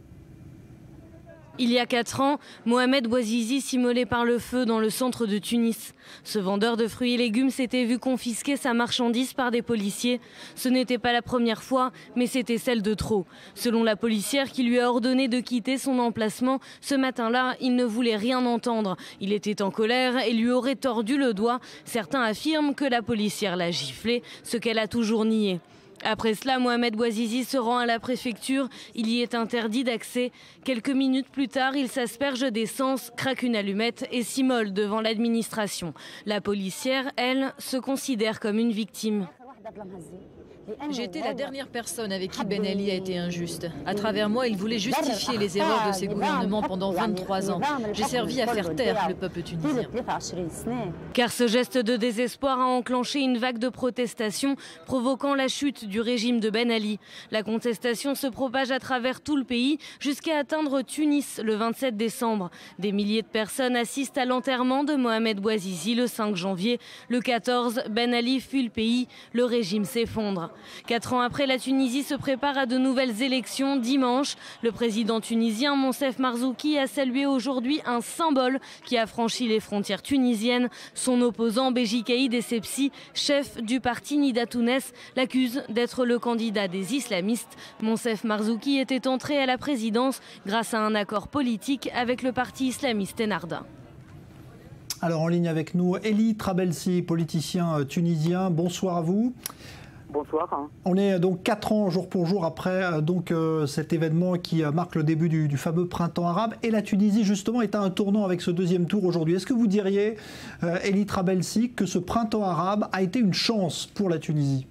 Speaker 15: Il y a 4 ans, Mohamed Bouazizi s'immolait par le feu dans le centre de Tunis. Ce vendeur de fruits et légumes s'était vu confisquer sa marchandise par des policiers. Ce n'était pas la première fois, mais c'était celle de trop. Selon la policière qui lui a ordonné de quitter son emplacement, ce matin-là, il ne voulait rien entendre. Il était en colère et lui aurait tordu le doigt. Certains affirment que la policière l'a giflé, ce qu'elle a toujours nié. Après cela, Mohamed Bouazizi se rend à la préfecture. Il y est interdit d'accès. Quelques minutes plus tard, il s'asperge d'essence, craque une allumette et s'immole devant l'administration. La policière, elle, se considère comme une victime.
Speaker 18: J'ai été la dernière personne avec qui Ben Ali a été injuste. À travers moi, il voulait justifier les erreurs de ses gouvernements pendant 23 ans. J'ai servi à faire taire le peuple tunisien.
Speaker 15: Car ce geste de désespoir a enclenché une vague de protestations, provoquant la chute du régime de Ben Ali. La contestation se propage à travers tout le pays, jusqu'à atteindre Tunis le 27 décembre. Des milliers de personnes assistent à l'enterrement de Mohamed Bouazizi le 5 janvier. Le 14, Ben Ali fuit le pays, le régime s'effondre. 4 ans après, la Tunisie se prépare à de nouvelles élections dimanche. Le président tunisien Monsef Marzouki a salué aujourd'hui un symbole qui a franchi les frontières tunisiennes. Son opposant Béji Caïd Essebsi, chef du parti Nida Tounes, l'accuse d'être le candidat des islamistes. Monsef Marzouki était entré à la présidence grâce à un accord politique avec le parti islamiste Ennahda.
Speaker 1: Alors en ligne avec nous, Elie Trabelsi, politicien tunisien. Bonsoir à vous.
Speaker 19: Bonsoir.
Speaker 1: On est donc 4 ans jour pour jour après cet événement qui marque le début du fameux printemps arabe. Et la Tunisie, justement, est à un tournant avec ce deuxième tour aujourd'hui. Est-ce que vous diriez, Elie Trabelsi, que ce printemps arabe a été une chance pour la Tunisie ?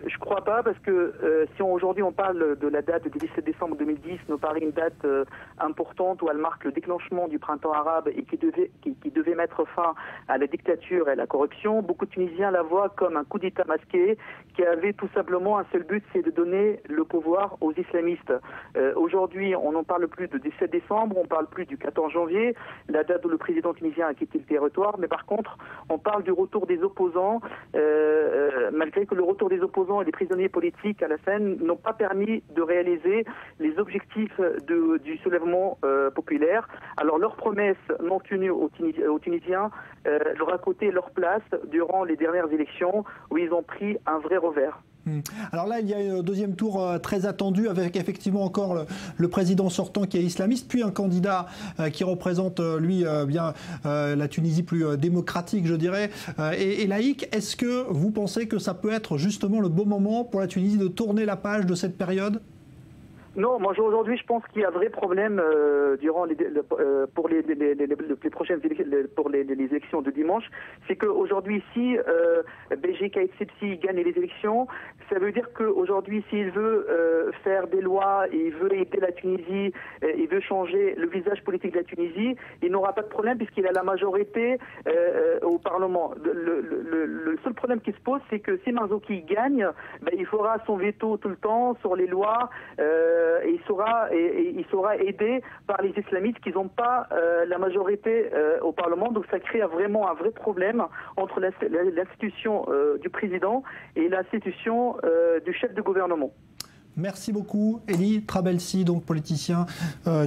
Speaker 19: Je crois pas, parce que si aujourd'hui on parle de la date du 17 décembre 2010, nous paraît une date importante où elle marque le déclenchement du printemps arabe et qui devait mettre fin à la dictature et à la corruption. Beaucoup de Tunisiens la voient comme un coup d'État masqué qui avait tout simplement un seul but, c'est de donner le pouvoir aux islamistes. Aujourd'hui, on n'en parle plus du 17 décembre, on parle plus du 14 janvier, la date où le président tunisien a quitté le territoire, mais par contre, on parle du retour des opposants, malgré que le retour des opposants et des prisonniers politiques à la scène n'ont pas permis de réaliser les objectifs du soulèvement populaire. Alors leurs promesses non tenues aux Tunisiens leur a coûté leur place durant les dernières élections où ils ont pris un vrai revers.
Speaker 1: Alors là, il y a un deuxième tour très attendu avec effectivement encore le président sortant qui est islamiste, puis un candidat qui représente, lui, bien la Tunisie plus démocratique, je dirais, et laïque. Est-ce que vous pensez que ça peut être justement le bon moment pour la Tunisie de tourner la page de cette période ?
Speaker 19: Non, moi aujourd'hui, je pense qu'il y a un vrai problème pour les prochaines pour les élections de dimanche. C'est qu'aujourd'hui, si Béji Caïd Essebsi gagne les élections, ça veut dire qu'aujourd'hui, s'il veut faire des lois, il veut aider la Tunisie, il veut changer le visage politique de la Tunisie, il n'aura pas de problème puisqu'il a la majorité au Parlement. Le seul problème qui se pose, c'est que si Marzouki gagne, il fera son veto tout le temps sur les lois. Et il sera aidé par les islamistes qui n'ont pas la majorité au Parlement. Donc ça crée vraiment un vrai problème entre l'institution du président et l'institution du chef de gouvernement.
Speaker 1: Merci beaucoup, Elie Trabelsi, donc politicien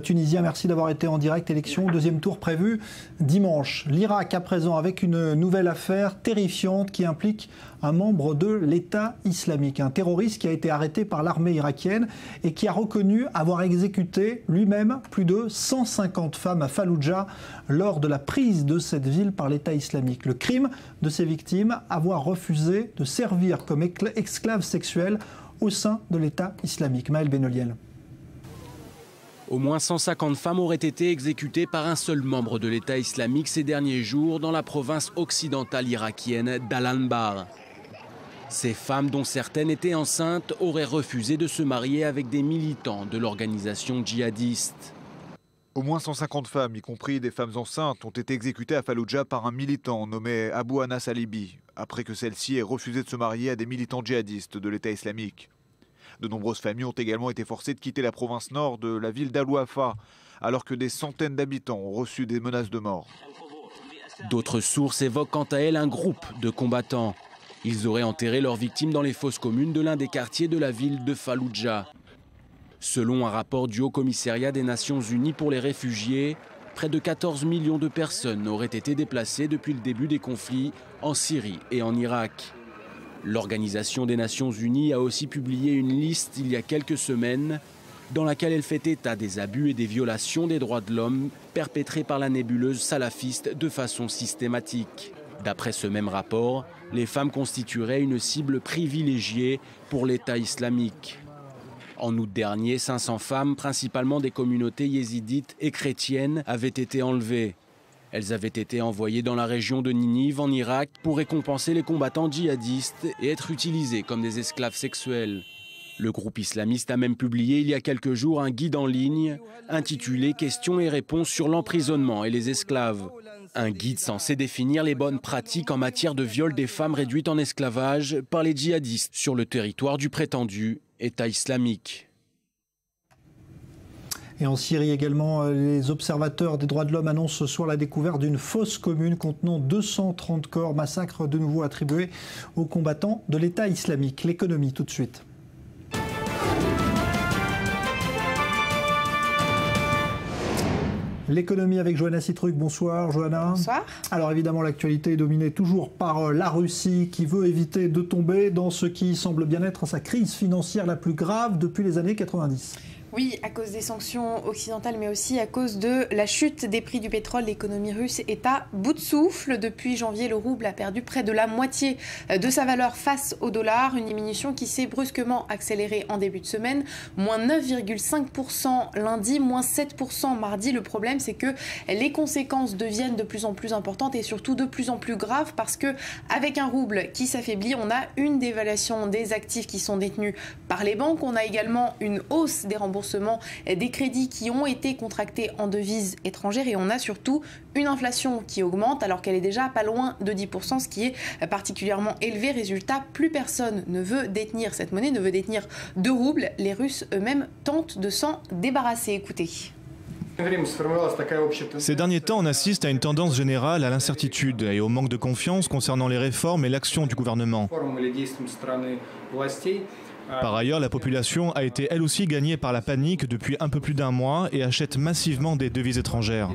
Speaker 1: tunisien. Merci d'avoir été en direct. Élection, deuxième tour prévu dimanche. L'Irak à présent avec une nouvelle affaire terrifiante qui implique un membre de l'État islamique, un terroriste qui a été arrêté par l'armée irakienne et qui a reconnu avoir exécuté lui-même plus de 150 femmes à Falloujah lors de la prise de cette ville par l'État islamique. Le crime de ces victimes, avoir refusé de servir comme esclaves sexuels au sein de l'État islamique. Maël Benoliel.
Speaker 7: Au moins 150 femmes auraient été exécutées par un seul membre de l'État islamique ces derniers jours dans la province occidentale irakienne d'Al-Anbar. Ces femmes, dont certaines étaient enceintes, auraient refusé de se marier avec des militants de l'organisation djihadiste.
Speaker 6: Au moins 150 femmes, y compris des femmes enceintes, ont été exécutées à Falloujah par un militant nommé Abu Anas Alibi, après que celle-ci ait refusé de se marier à des militants djihadistes de l'État islamique. De nombreuses familles ont également été forcées de quitter la province nord de la ville d'Al-Wafa, alors que des centaines d'habitants ont reçu des menaces de mort.
Speaker 7: D'autres sources évoquent quant à elles un groupe de combattants. Ils auraient enterré leurs victimes dans les fosses communes de l'un des quartiers de la ville de Falloujah. Selon un rapport du Haut-Commissariat des Nations Unies pour les réfugiés, près de 14 millions de personnes auraient été déplacées depuis le début des conflits en Syrie et en Irak. L'Organisation des Nations Unies a aussi publié une liste il y a quelques semaines dans laquelle elle fait état des abus et des violations des droits de l'homme perpétrés par la nébuleuse salafiste de façon systématique. D'après ce même rapport, les femmes constitueraient une cible privilégiée pour l'État islamique. En août dernier, 500 femmes, principalement des communautés yézidites et chrétiennes, avaient été enlevées. Elles avaient été envoyées dans la région de Ninive, en Irak, pour récompenser les combattants djihadistes et être utilisées comme des esclaves sexuels. Le groupe islamiste a même publié il y a quelques jours un guide en ligne intitulé « Questions et réponses sur l'emprisonnement et les esclaves ». Un guide censé définir les bonnes pratiques en matière de viol des femmes réduites en esclavage par les djihadistes sur le territoire du prétendu État islamique.
Speaker 1: Et en Syrie également, les observateurs des droits de l'homme annoncent ce soir la découverte d'une fosse commune contenant 230 corps, massacre de nouveau attribué aux combattants de l'État islamique. L'économie tout de suite. L'économie avec Johanna Citruc. Bonsoir Johanna.
Speaker 20: Bonsoir.
Speaker 1: Alors évidemment l'actualité est dominée toujours par la Russie qui veut éviter de tomber dans ce qui semble bien être sa crise financière la plus grave depuis les années 90.
Speaker 20: Oui, à cause des sanctions occidentales, mais aussi à cause de la chute des prix du pétrole, l'économie russe est à bout de souffle. Depuis janvier, le rouble a perdu près de la moitié de sa valeur face au dollar, une diminution qui s'est brusquement accélérée en début de semaine, moins 9,5% lundi, moins 7% mardi. Le problème, c'est que les conséquences deviennent de plus en plus importantes et surtout de plus en plus graves parce que avec un rouble qui s'affaiblit, on a une dévaluation des actifs qui sont détenus par les banques, on a également une hausse des remboursements des crédits qui ont été contractés en devises étrangères et on a surtout une inflation qui augmente alors qu'elle est déjà pas loin de 10%, ce qui est particulièrement élevé. Résultat, plus personne ne veut détenir cette monnaie, ne veut détenir de roubles. Les Russes eux-mêmes tentent de s'en débarrasser. Écoutez.
Speaker 21: Ces derniers temps, on assiste à une tendance générale à l'incertitude et au manque de confiance concernant les réformes et l'action du gouvernement. Par ailleurs, la population a été elle aussi gagnée par la panique depuis un peu plus d'un mois et achète massivement des devises étrangères.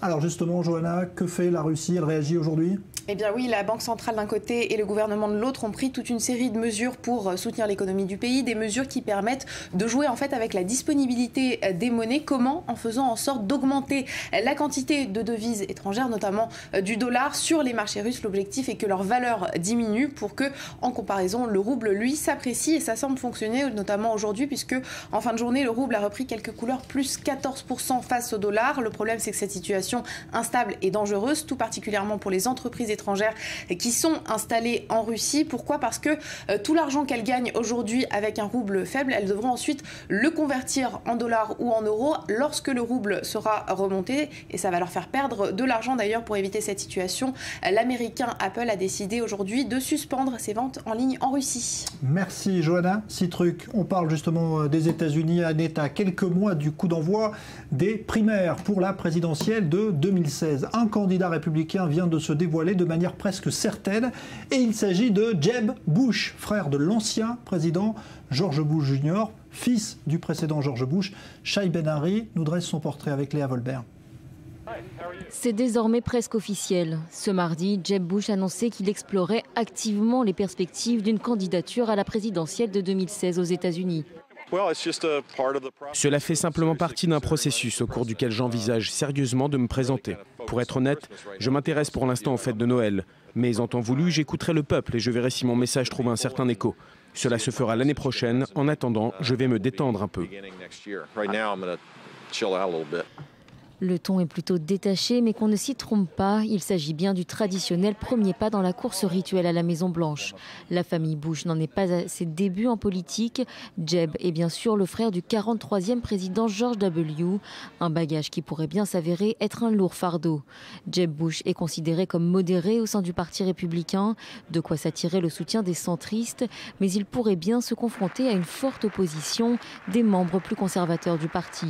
Speaker 1: Alors justement, Johanna, que fait la Russie? Elle réagit aujourd'hui?
Speaker 20: Eh bien oui, la Banque centrale d'un côté et le gouvernement de l'autre ont pris toute une série de mesures pour soutenir l'économie du pays, des mesures qui permettent de jouer en fait avec la disponibilité des monnaies. Comment? En faisant en sorte d'augmenter la quantité de devises étrangères, notamment du dollar, sur les marchés russes. L'objectif est que leur valeur diminue pour que, en comparaison, le rouble, lui, s'apprécie et ça semble fonctionner, notamment aujourd'hui, puisque en fin de journée, le rouble a repris quelques couleurs, plus 14% face au dollar. Le problème, c'est que cette situation instable et dangereuse, tout particulièrement pour les entreprises étrangères qui sont installées en Russie. Pourquoi? Parce que tout l'argent qu'elles gagnent aujourd'hui avec un rouble faible, elles devront ensuite le convertir en dollars ou en euros lorsque le rouble sera remonté et ça va leur faire perdre de l'argent. D'ailleurs, pour éviter cette situation, l'américain Apple a décidé aujourd'hui de suspendre ses ventes en ligne en Russie.
Speaker 1: Merci Johanna Citruc. On parle justement des États-Unis. On est à quelques mois du coup d'envoi des primaires pour la présidentielle de 2016. Un candidat républicain vient de se dévoiler de manière presque certaine et il s'agit de Jeb Bush, frère de l'ancien président George Bush Jr., fils du précédent George Bush. Shai Ben-Ari nous dresse son portrait avec Léa Volbert.
Speaker 22: C'est désormais presque officiel. Ce mardi, Jeb Bush annonçait qu'il explorait activement les perspectives d'une candidature à la présidentielle de 2016 aux États-Unis.
Speaker 7: Cela fait simplement partie d'un processus au cours duquel j'envisage sérieusement de me présenter. Pour être honnête, je m'intéresse pour l'instant aux fêtes de Noël. Mais en temps voulu, j'écouterai le peuple et je verrai si mon message trouve un certain écho.
Speaker 2: Cela se fera l'année prochaine. En attendant, je vais me détendre un peu.
Speaker 22: Le ton est plutôt détaché, mais qu'on ne s'y trompe pas, il s'agit bien du traditionnel premier pas dans la course rituelle à la Maison-Blanche. La famille Bush n'en est pas à ses débuts en politique. Jeb est bien sûr le frère du 43e président George W., un bagage qui pourrait bien s'avérer être un lourd fardeau. Jeb Bush est considéré comme modéré au sein du Parti républicain, de quoi s'attirer le soutien des centristes, mais il pourrait bien se confronter à une forte opposition des membres plus conservateurs du parti.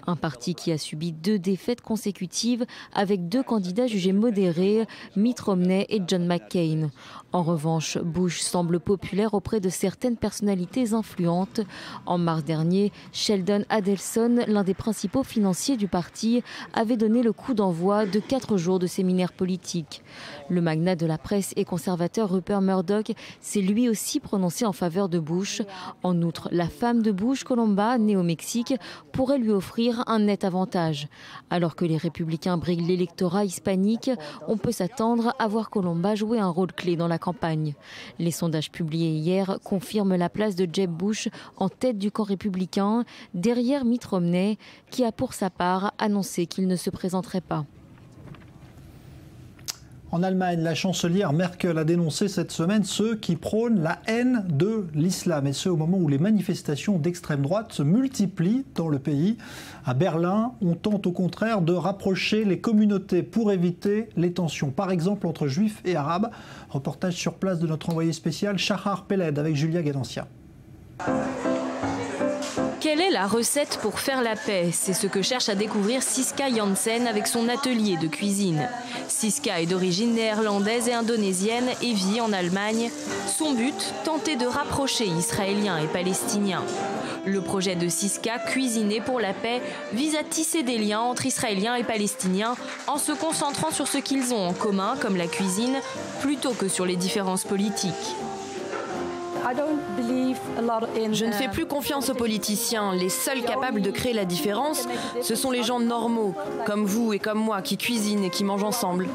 Speaker 22: Un parti qui a subi 2 défaites consécutives avec 2 candidats jugés modérés, Mitt Romney et John McCain. En revanche, Bush semble populaire auprès de certaines personnalités influentes. En mars dernier, Sheldon Adelson, l'un des principaux financiers du parti, avait donné le coup d'envoi de 4 jours de séminaire politique. Le magnat de la presse et conservateur Rupert Murdoch s'est lui aussi prononcé en faveur de Bush. En outre, la femme de Bush, Colomba, née au Mexique, pourrait lui offrir un net avantage. Alors que les républicains briguent l'électorat hispanique, on peut s'attendre à voir Colomba jouer un rôle clé dans la campagne. Les sondages publiés hier confirment la place de Jeb Bush en tête du camp républicain, derrière Mitt Romney, qui a pour sa part annoncé qu'il ne se présenterait pas.
Speaker 1: En Allemagne, la chancelière Merkel a dénoncé cette semaine ceux qui prônent la haine de l'islam, et ce au moment où les manifestations d'extrême droite se multiplient dans le pays. À Berlin, on tente au contraire de rapprocher les communautés pour éviter les tensions, par exemple entre juifs et arabes. Reportage sur place de notre envoyé spécial Shahar Peled avec Julia Gadancia.
Speaker 14: Quelle est la recette pour faire la paix? C'est ce que cherche à découvrir Siska Jansen avec son atelier de cuisine. Siska est d'origine néerlandaise et indonésienne et vit en Allemagne. Son but, tenter de rapprocher Israéliens et Palestiniens. Le projet de Siska, Cuisiner pour la paix, vise à tisser des liens entre Israéliens et Palestiniens en se concentrant sur ce qu'ils ont en commun, comme la cuisine, plutôt que sur les différences politiques.
Speaker 3: Je ne fais plus confiance aux politiciens. Les seuls capables de créer la différence, ce sont les gens normaux, comme vous et comme moi, qui cuisinent et qui mangent ensemble.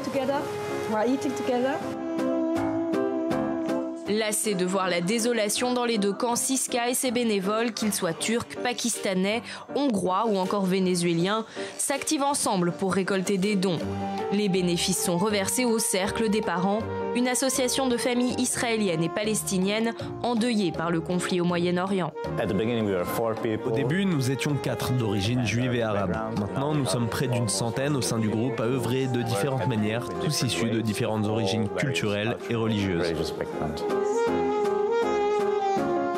Speaker 14: Lassés de voir la désolation dans les 2 camps, Siska et ses bénévoles, qu'ils soient turcs, pakistanais, hongrois ou encore vénézuéliens, s'activent ensemble pour récolter des dons. Les bénéfices sont reversés au Cercle des parents, une association de familles israéliennes et palestiniennes endeuillées par le conflit au Moyen-Orient.
Speaker 12: Au début, nous étions 4 d'origine juive et arabe. Maintenant, nous sommes près d'une centaine au sein du groupe à œuvrer de différentes manières, tous issus de différentes origines culturelles et religieuses.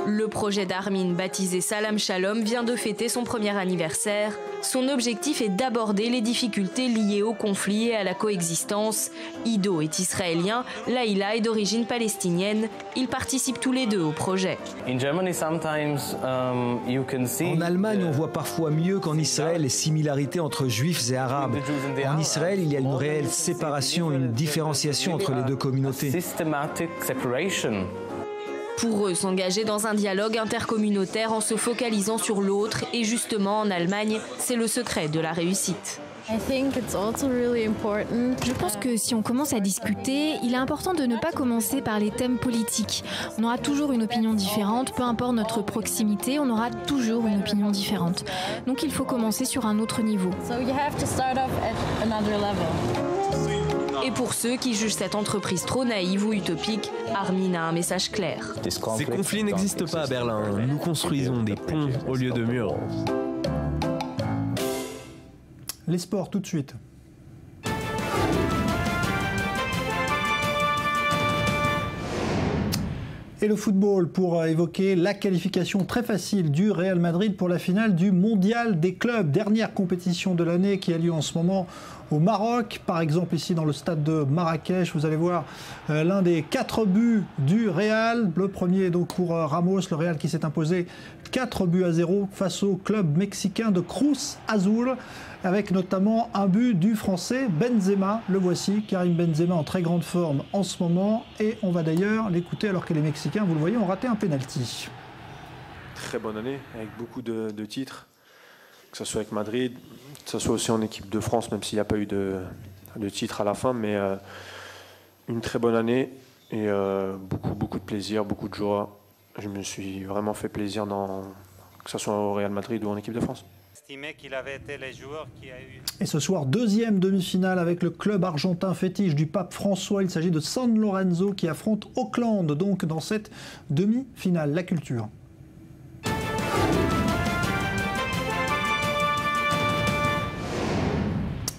Speaker 14: Le projet d'Armin, baptisé Salam Shalom, vient de fêter son premier anniversaire. Son objectif est d'aborder les difficultés liées au conflit et à la coexistence. Ido est israélien, Laïla est d'origine palestinienne. Ils participent tous les 2 au projet.
Speaker 23: En Allemagne, on voit parfois mieux qu'en Israël les similarités entre juifs et arabes. En Israël, il y a une réelle séparation, une différenciation entre les 2 communautés.
Speaker 14: Pour eux, s'engager dans un dialogue intercommunautaire en se focalisant sur l'autre, et justement en Allemagne, c'est le secret de la réussite.
Speaker 24: Je pense que si on commence à discuter, il est important de ne pas commencer par les thèmes politiques. On aura toujours une opinion différente, peu importe notre proximité, on aura toujours une opinion différente. Donc il faut commencer sur un autre niveau.
Speaker 14: Et pour ceux qui jugent cette entreprise trop naïve ou utopique, Armin a un message clair.
Speaker 12: Ces conflits n'existent pas à Berlin. Nous construisons des ponts au lieu de murs.
Speaker 1: Les sports tout de suite. Et le football pour évoquer la qualification très facile du Real Madrid pour la finale du Mondial des clubs. Dernière compétition de l'année qui a lieu en ce moment au Maroc. Par exemple ici dans le stade de Marrakech, vous allez voir l'un des 4 buts du Real. Le premier donc pour Ramos, le Real qui s'est imposé 4-0 face au club mexicain de Cruz Azul, avec notamment un but du Français Benzema. Le voici, Karim Benzema en très grande forme en ce moment. Et on va d'ailleurs l'écouter alors que les Mexicains, vous le voyez, ont raté un pénalty.
Speaker 25: Très bonne année, avec beaucoup de titres, que ce soit avec Madrid, que ce soit aussi en équipe de France, même s'il n'y a pas eu de titre à la fin. Mais une très bonne année et beaucoup de plaisir, beaucoup de joie. je me suis vraiment fait plaisir, que ce soit au Real Madrid ou en équipe de France.
Speaker 1: Et ce soir, deuxième demi-finale avec le club argentin fétiche du pape François. Il s'agit de San Lorenzo qui affronte Auckland, donc dans cette demi-finale. La culture.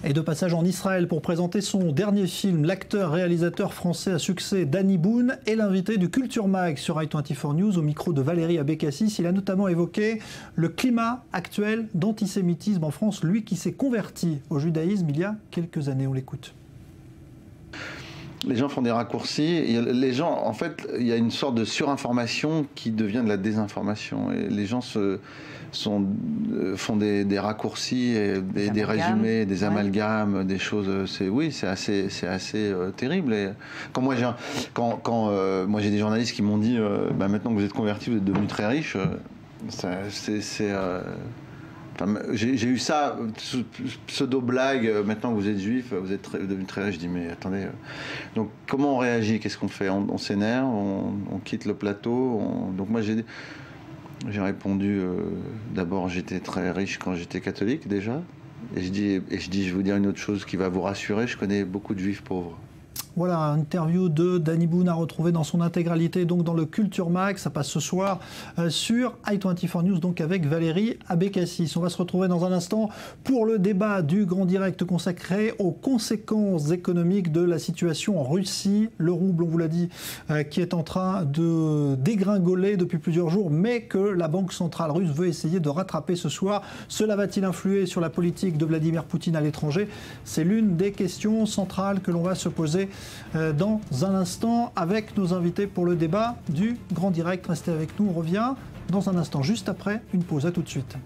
Speaker 1: Et de passage en Israël pour présenter son dernier film, l'acteur-réalisateur français à succès Danny Boone est l'invité du Culture Mag sur i24 News au micro de Valérie Abécassis. Il a notamment évoqué le climat actuel d'antisémitisme en France, lui qui s'est converti au judaïsme il y a quelques années. On l'écoute.
Speaker 4: Les gens font des raccourcis. Les gens, en fait, il y a une sorte de surinformation qui devient de la désinformation. Et les gens font des raccourcis, et des résumés, des amalgames, des choses. C'est assez terrible. Et quand moi j'ai des journalistes qui m'ont dit, maintenant que vous êtes convertis, vous êtes devenus très riches. J'ai eu ça, pseudo-blague, maintenant que vous êtes juif, vous êtes devenu très riche. Je dis, mais attendez, donc comment on réagit? Qu'est-ce qu'on fait? On s'énerve, on quitte le plateau. Donc moi j'ai répondu, d'abord j'étais très riche quand j'étais catholique déjà. Et je dis, je vais vous dire une autre chose qui va vous rassurer, je connais beaucoup de juifs pauvres.
Speaker 1: Voilà, une interview de Danny Boone à retrouver dans son intégralité, donc dans le Culture Mag. Ça passe ce soir sur i24 News, donc avec Valérie Abécassis. On va se retrouver dans un instant pour le débat du grand direct consacré aux conséquences économiques de la situation en Russie. Le rouble, on vous l'a dit, qui est en train de dégringoler depuis plusieurs jours, mais que la Banque centrale russe veut essayer de rattraper ce soir. Cela va-t-il influer sur la politique de Vladimir Poutine à l'étranger? C'est l'une des questions centrales que l'on va se poser dans un instant avec nos invités pour le débat du grand direct. Restez avec nous, on revient dans un instant, juste après une pause. À tout de suite.